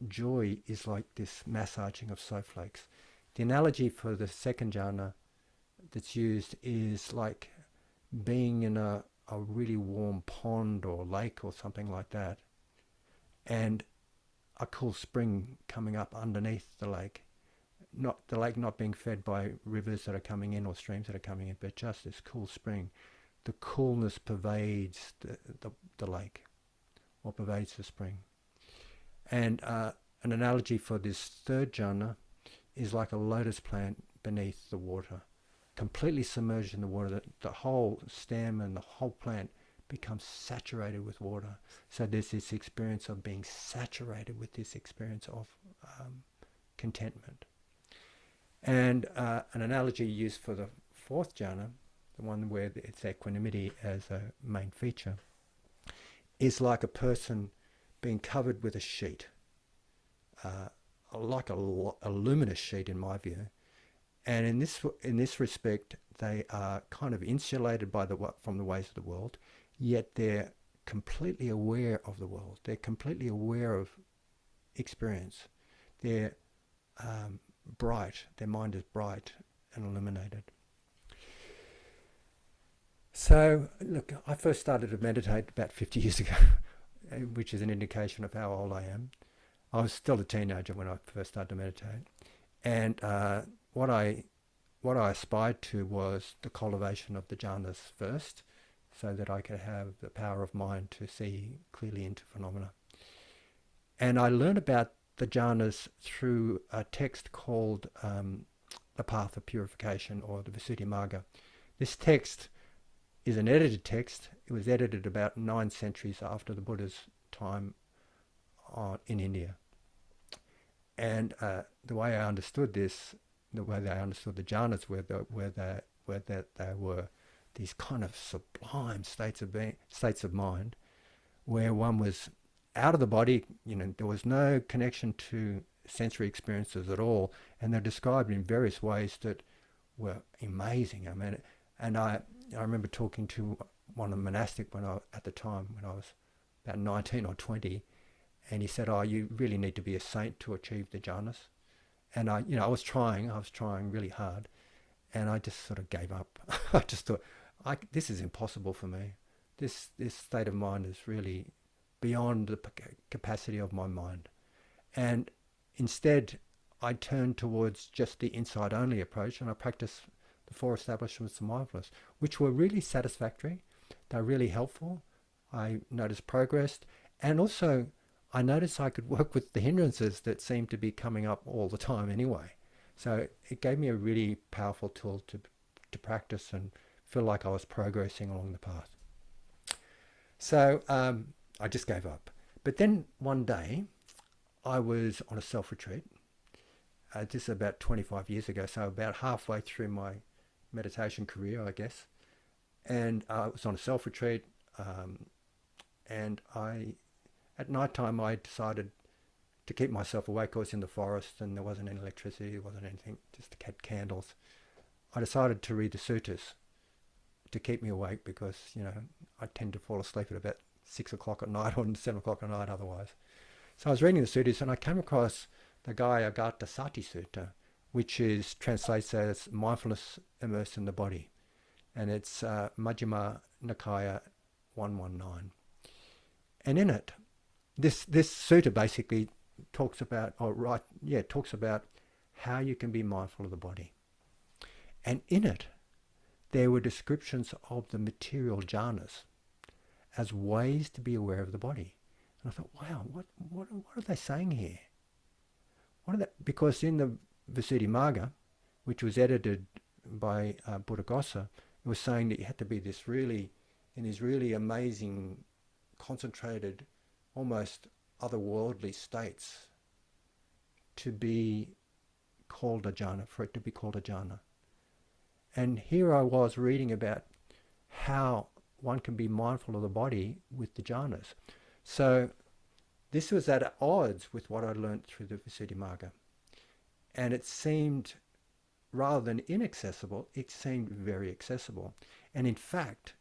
joy is like this massaging of snowflakes. The analogy for the second jhana that's used is like being in a really warm pond or lake or something like that, and a cool spring coming up underneath the lake. Not the lake not being fed by rivers that are coming in or streams that are coming in, but just this cool spring. The coolness pervades the lake or pervades the spring. And an analogy for this third jhana is like a lotus plant beneath the water, completely submerged in the water. The whole stem and the whole plant becomes saturated with water. So there's this experience of being saturated with this experience of contentment. And an analogy used for the fourth jhana, the one where it's equanimity as a main feature, is like a person being covered with a sheet, like a luminous sheet in my view. And in this respect, they are kind of insulated from the ways of the world, yet they're completely aware of the world. They're completely aware of experience. They're bright. Their mind is bright and illuminated. So, look, I first started to meditate about 50 years ago, which is an indication of how old I am. I was still a teenager when I first started to meditate. And what I aspired to was the cultivation of the jhanas first, so that I could have the power of mind to see clearly into phenomena. And I learned about the jhanas through a text called The Path of Purification, or the Visuddhimagga. This text is an edited text. It was edited about 9 centuries after the Buddha's time in India. And the way I understood this, the way they understood the jhanas were that they were these kind of sublime states of mind, where one was out of the body. There was no connection to sensory experiences at all, and they're described in various ways that were amazing. I mean, and I remember talking to one of the monastic at the time when I was about 19 or 20, and he said, "Oh, you really need to be a saint to achieve the jhanas." And I was trying really hard, and I just sort of gave up. I just thought, this is impossible for me. This state of mind is really beyond the capacity of my mind. And instead, I turned towards just the insight-only approach, and I practiced the 4 establishments of mindfulness, which were really satisfactory. They're really helpful. I noticed progress, and also I noticed I could work with the hindrances that seemed to be coming up all the time anyway. So it gave me a really powerful tool to practice and feel like I was progressing along the path. So I just gave up. But then one day I was on a self-retreat. This is about 25 years ago, so about halfway through my meditation career, I guess. And I was on a self-retreat, and at night time I decided to keep myself awake. I was in the forest and there wasn't any electricity, there wasn't anything, just had candles. I decided to read the suttas to keep me awake, because I tend to fall asleep at about 6 o'clock at night or 7 o'clock at night otherwise. So I was reading the suttas, and I came across the Gaya-Gata Sati Sutta, which translates as mindfulness immersed in the body. And it's Majjhima Nikaya 119. And in it, this sutta basically talks about how you can be mindful of the body. And in it, there were descriptions of the material jhanas as ways to be aware of the body. And I thought, wow, what are they saying here? Because in the Visuddhimagga, which was edited by Buddhaghosa, it was saying that you had to be in these really amazing, concentrated, almost otherworldly states to be called a jhana, for it to be called a jhana. And here I was reading about how one can be mindful of the body with the jhanas. So this was at odds with what I learnt through the Visuddhimagga. And it seemed rather than inaccessible, it seemed very accessible. And in fact,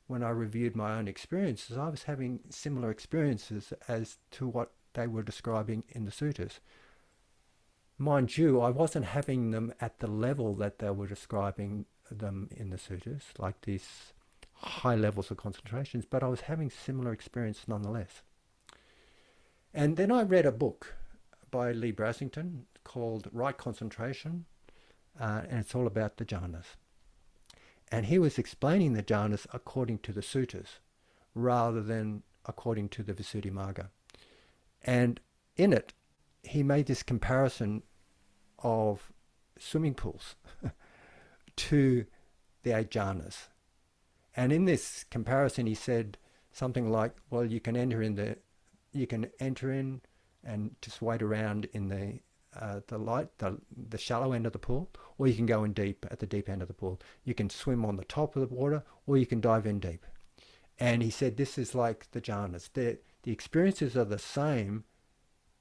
when I reviewed my own experiences, I was having similar experiences as to what they were describing in the suttas. Mind you, I wasn't having them at the level that they were describing them in the suttas, like these high levels of concentrations, but I was having similar experience nonetheless. And then I read a book by Lee Brasington called Right Concentration, and it's all about the jhanas. And he was explaining the jhanas according to the suttas rather than according to the Visuddhimagga. And in it, he made this comparison of swimming pools to the eight jhanas. And in this comparison, he said something like, well, you can enter in and just wait around in the shallow end of the pool, or you can go in deep at the deep end of the pool. You can swim on the top of the water, or you can dive in deep. And he said this is like the jhanas. The experiences are the same,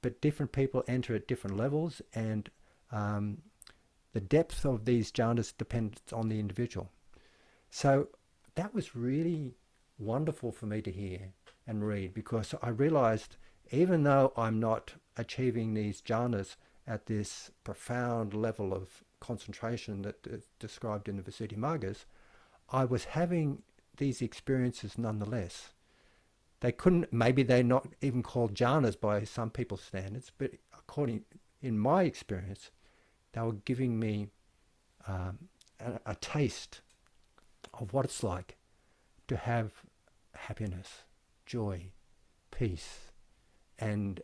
but different people enter at different levels, and the depth of these jhanas depends on the individual. So that was really wonderful for me to hear and read, because I realized even though I'm not achieving these jhanas at this profound level of concentration that is described in the Visuddhimaggas, I was having these experiences nonetheless. They couldn't, maybe they're not even called jhanas by some people's standards, but in my experience, they were giving me a taste of what it's like to have happiness, joy, peace, and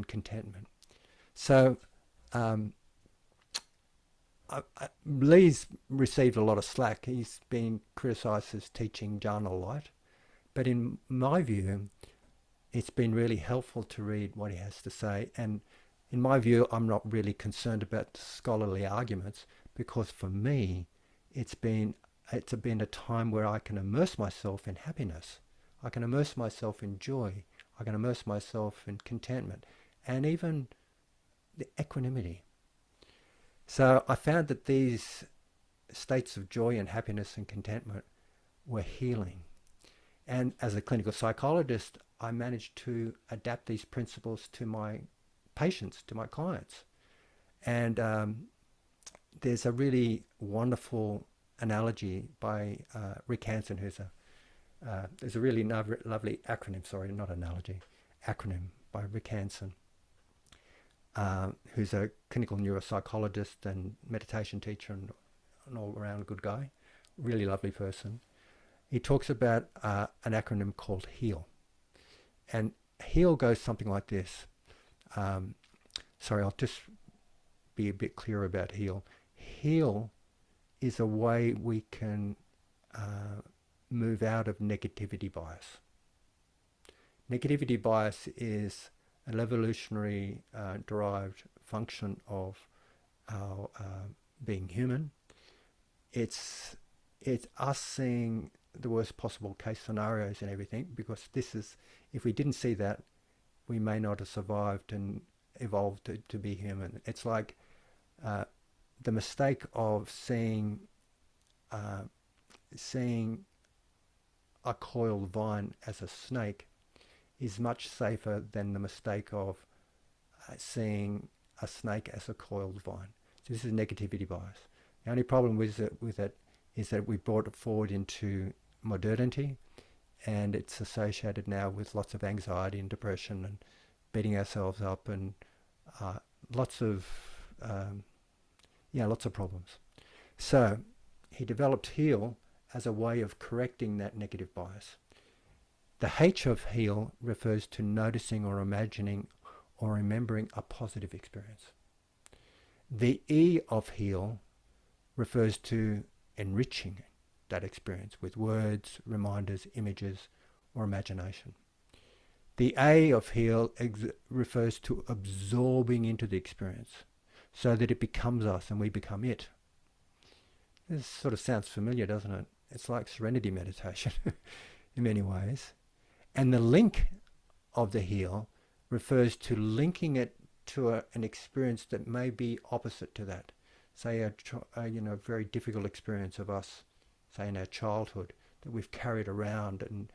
contentment. So Lee's received a lot of slack. He's been criticised as teaching jhana light, but in my view, it's been really helpful to read what he has to say. And in my view, I'm not really concerned about scholarly arguments, because for me, it's been a time where I can immerse myself in happiness. I can immerse myself in joy. I can immerse myself in contentment, and even the equanimity. So I found that these states of joy and happiness and contentment were healing. And as a clinical psychologist, I managed to adapt these principles to my patients, to my clients. And there's a really wonderful analogy by Rick Hanson, there's a really lovely acronym, sorry, not analogy, acronym by Rick Hanson, who's a clinical neuropsychologist and meditation teacher and an all-around good guy, really lovely person. He talks about an acronym called HEAL. And HEAL goes something like this. Sorry, I'll just be a bit clearer about HEAL. HEAL is a way we can move out of negativity bias. Negativity bias is an evolutionary derived function of our being human. It's us seeing the worst possible case scenarios and everything, because if we didn't see that, we may not have survived and evolved to be human. It's like the mistake of seeing a coiled vine as a snake is much safer than the mistake of seeing a snake as a coiled vine. So this is negativity bias. The only problem with it is that we brought it forward into modernity, and it's associated now with lots of anxiety and depression and beating ourselves up and lots of problems. So he developed HEAL as a way of correcting that negative bias. The H of HEAL refers to noticing or imagining or remembering a positive experience. The E of HEAL refers to enriching that experience with words, reminders, images, or imagination. The A of HEAL refers to absorbing into the experience so that it becomes us and we become it. This sort of sounds familiar, doesn't it? It's like Serenity meditation in many ways. And the link of the HEAL refers to linking it to an experience that may be opposite to that. say a very difficult experience of us, say in our childhood, that we've carried around, and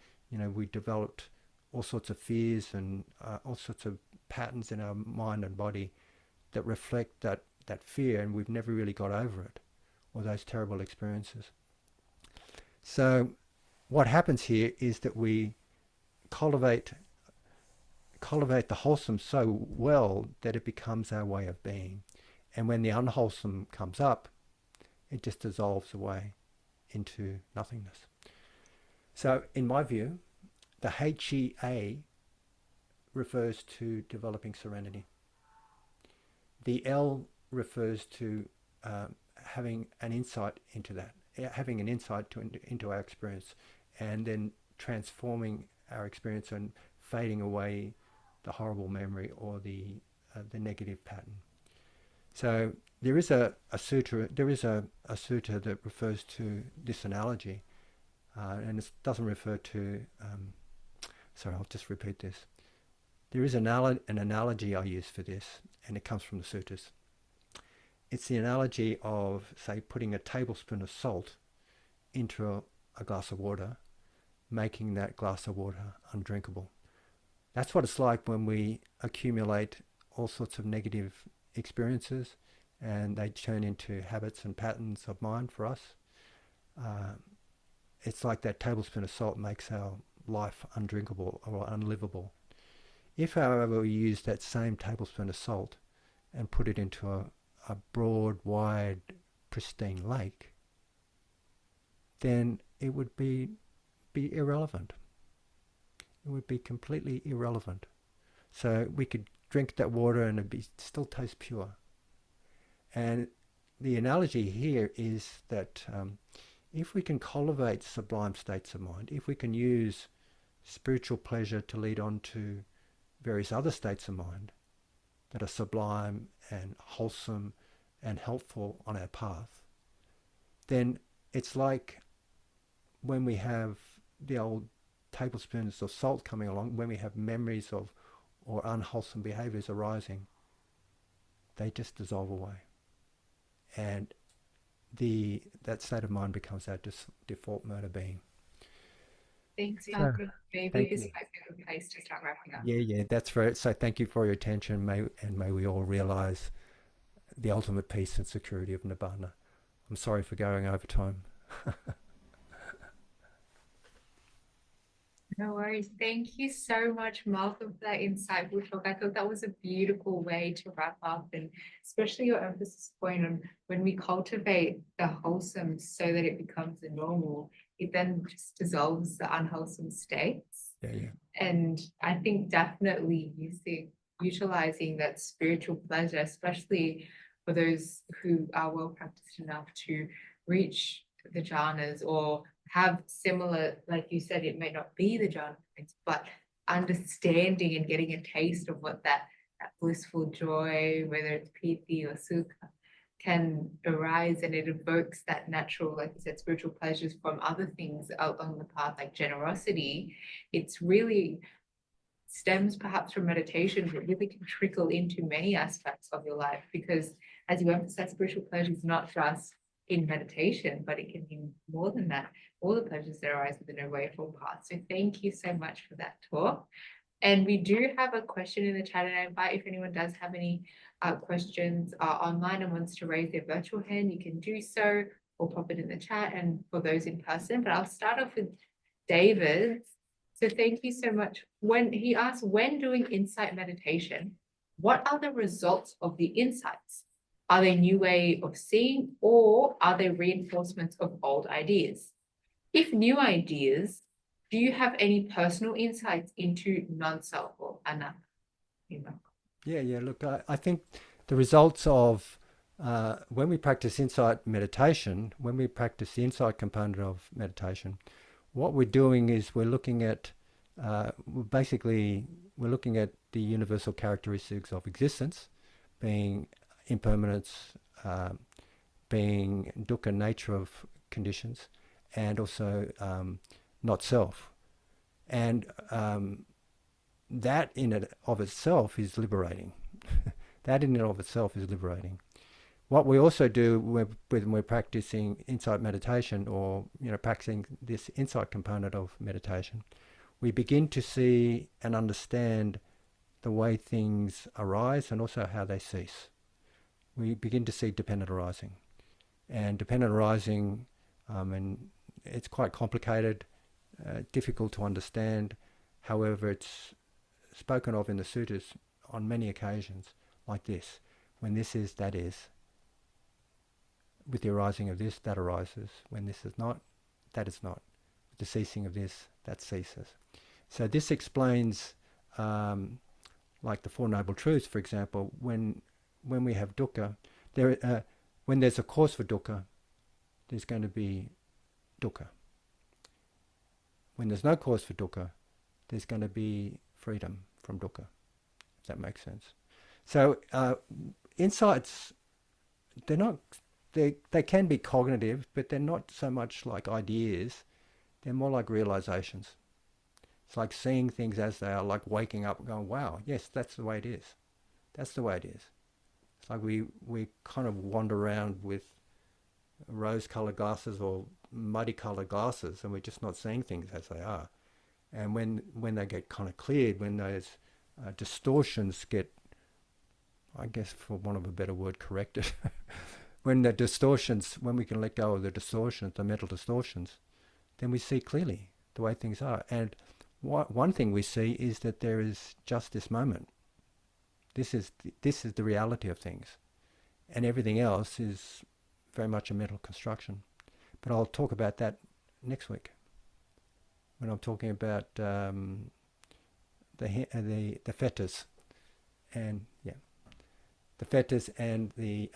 we developed all sorts of fears and all sorts of patterns in our mind and body that reflect that fear, and we've never really got over it, or those terrible experiences. So what happens here is that we cultivate the wholesome so well that it becomes our way of being. And when the unwholesome comes up, it just dissolves away into nothingness. So in my view, the HEA refers to developing serenity. The L refers to having an insight into that, having an insight into our experience, and then transforming our experience and fading away the horrible memory or the negative pattern. So there is a sutra that refers to this analogy, and it doesn't refer to. Sorry, I'll just repeat this. There is an analogy I use for this, and it comes from the sutras. It's the analogy of, say, putting a tablespoon of salt into a glass of water, making that glass of water undrinkable. That's what it's like when we accumulate all sorts of negative experiences, and they turn into habits and patterns of mind for us. It's like that tablespoon of salt makes our life undrinkable or unlivable. If, however, we use that same tablespoon of salt and put it into a broad, wide, pristine lake, then it would be irrelevant. It would be completely irrelevant. So we could drink that water and it'd still taste pure. And the analogy here is that if we can cultivate sublime states of mind, if we can use spiritual pleasure to lead on to various other states of mind that are sublime and wholesome and helpful on our path, then it's like when we have the old tablespoons of salt coming along, when we have memories of or unwholesome behaviors arising, they just dissolve away. And that state of mind becomes our default mode of being. Thanks, So, Malcolm. Maybe thank this you. might be a good place to start wrapping up. Yeah, that's right. So thank you for your attention, may we all realize the ultimate peace and security of Nibbana. I'm sorry for going over time. No worries. Thank you so much, Malcolm, for that insightful talk. I thought that was a beautiful way to wrap up, and especially your emphasis point on when we cultivate the wholesome so that it becomes a normal, it then just dissolves the unwholesome states. Yeah. And I think definitely utilizing that spiritual pleasure, especially for those who are well practiced enough to reach the jhanas or have similar, like you said, it may not be the jhana points, but understanding and getting a taste of what that blissful joy, whether it's piti or sukha, can arise, and it evokes that natural, like you said, spiritual pleasures from other things along the path, like generosity. It's really stems perhaps from meditation, but really can trickle into many aspects of your life, because as you emphasize, spiritual pleasure is not just in meditation, but it can be more than that. All the pleasures that arise within a Way-ful path. So thank you so much for that talk. And we do have a question in the chat, and I invite, if anyone does have any questions online and wants to raise their virtual hand, you can do so, or pop it in the chat, and for those in person. But I'll start off with David. So thank you so much. When he asked, when doing insight meditation, what are the results of the insights? Are they new way of seeing, or are they reinforcements of old ideas? If new ideas, do you have any personal insights into non-self or anatta? Yeah. Look, I think the results of when we practice insight meditation, when we practice the insight component of meditation, what we're doing is we're looking at we're looking at the universal characteristics of existence, being impermanence, being dukkha, nature of conditions, and also not self. And that in and of itself is liberating. That in and of itself is liberating. What we also do when we're practicing insight meditation, or practicing this insight component of meditation, we begin to see and understand the way things arise and also how they cease. We begin to see dependent arising. And dependent arising, and it's quite complicated, difficult to understand. However, it's spoken of in the sutras on many occasions like this. When this is, that is. With the arising of this, that arises. When this is not, that is not. With the ceasing of this, that ceases. So this explains, like the Four Noble Truths, for example, when we have dukkha, when there's a cause for dukkha, there's going to be dukkha. When there's no cause for dukkha, there's going to be freedom from dukkha, if that makes sense. So insights, they're not, they can be cognitive, but they're not so much like ideas. They're more like realizations. It's like seeing things as they are, like waking up and going, wow, yes, that's the way it is. That's the way it is. It's like we kind of wander around with rose-colored glasses or muddy-colored glasses, and we're just not seeing things as they are. And when they get kind of cleared, when those distortions get, I guess for want of a better word, corrected, when we can let go of the distortions, the mental distortions, then we see clearly the way things are. And one thing we see is that there is just this moment. This is the reality of things, and everything else is very much a mental construction. But I'll talk about that next week when I'm talking about the fetters, and the fetters and the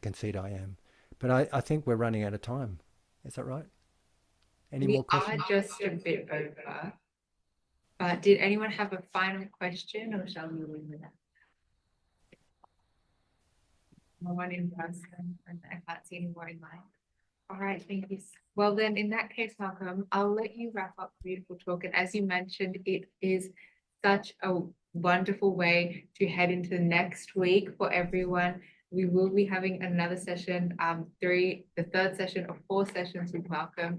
conceit I am. But I think we're running out of time. Is that right? Any We more questions? are just a bit over. But did anyone have a final question, or shall we leave with that? No one in person, and I can't see any more in line. All right, thank you. Well, then in that case, Malcolm, I'll let you wrap up the beautiful talk. And as you mentioned, it is such a wonderful way to head into the next week for everyone. We will be having another session, the third session of 4 sessions with Malcolm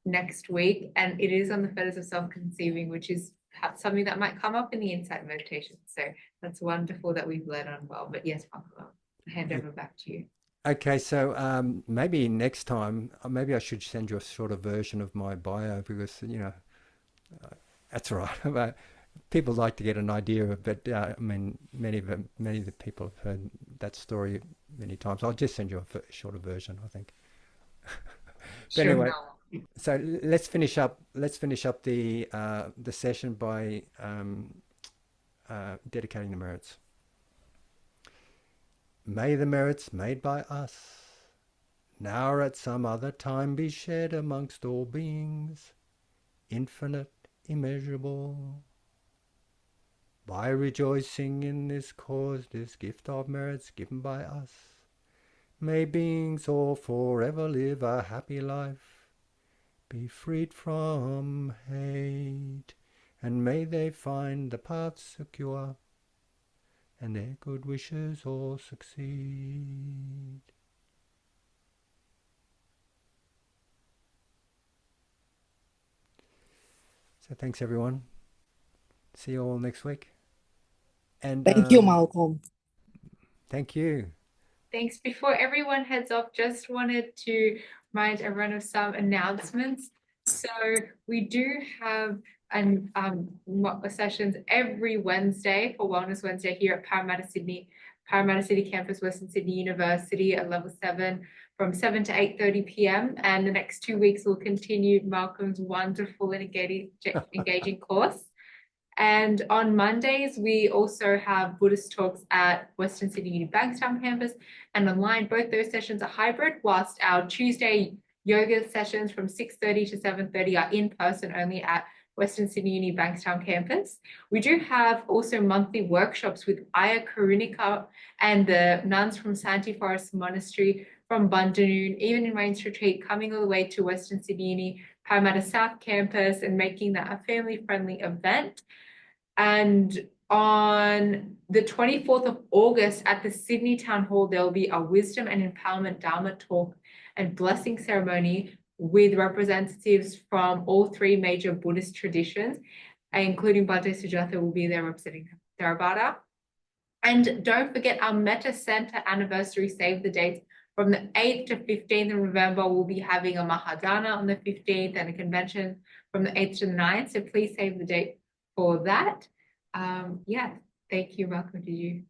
next week. And it is on the fetters of self-conceiving, which is perhaps something that might come up in the insight meditation. So that's wonderful that we've led on well. But yes, Malcolm, I'll hand over back to you. Okay, so maybe next time, maybe I should send you a shorter version of my bio, because that's all right. But people like to get an idea of it. I mean, many of the people have heard that story many times. I'll just send you a shorter version, I think. But Sure. anyway, so let's finish up. Let's finish up the session by dedicating the merits. May the merits made by us now or at some other time be shared amongst all beings, infinite, immeasurable. By rejoicing in this cause, this gift of merits given by us, may beings all forever live a happy life, be freed from hate, and may they find the path secure, and their good wishes all succeed. So thanks everyone. See you all next week. And Thank you, Malcolm. thank you. Thanks. Before everyone heads off, just wanted to remind everyone of some announcements. So we do have sessions every Wednesday for Wellness Wednesday here at Parramatta City Campus, Western Sydney University at level 7 from 7 to 8:30 p.m. And the next 2 weeks will continue Malcolm's wonderful and engaging course. And on Mondays, we also have Buddhist talks at Western Sydney Uni Bankstown campus and online. Both those sessions are hybrid, whilst our Tuesday yoga sessions from 6:30 to 7:30 are in person only at Western Sydney Uni Bankstown campus. We do have also monthly workshops with Aya Karunika and the nuns from Santi Forest Monastery from Bundanoon, even in Rains Retreat, coming all the way to Western Sydney Uni Parramatta South campus and making that a family-friendly event. And On the 24th of August at the Sydney Town Hall, there will be a wisdom and empowerment Dharma talk and blessing ceremony with representatives from all three major Buddhist traditions, including Bhante Sujatha will be there representing Theravada. And don't forget our Metta Center anniversary, save the dates. From the 8th to 15th of November, we'll be having a Mahadana on the 15th and a convention from the 8th to the 9th. So please save the date for that. Yeah, thank you, Malcolm. Did you?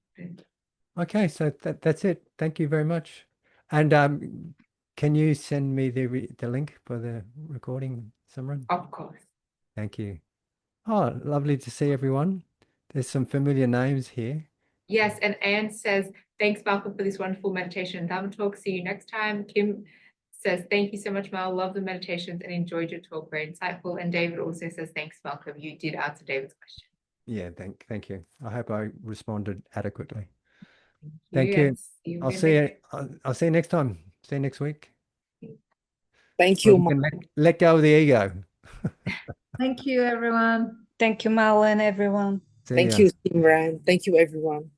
Okay, so that's it. Thank you very much. And can you send me the link for the recording, Simran? Of course. Thank you. Oh, lovely to see everyone. There's some familiar names here. Yes, and Anne says, thanks, Malcolm, for this wonderful meditation and Dharma talk. See you next time. Kim says, thank you so much, Mal. Love the meditations and enjoyed your talk. Very insightful. And David also says, thanks, Malcolm. You did answer David's question. Yeah, thank you. I hope I responded adequately. Thank Thank you. you. I'll see you. I'll see you next time. See you next week. Thank Where you. we can let go of the ego. Thank you, everyone. Thank you, Mal and everyone. See Thank ya. you, Simran. Thank you, everyone.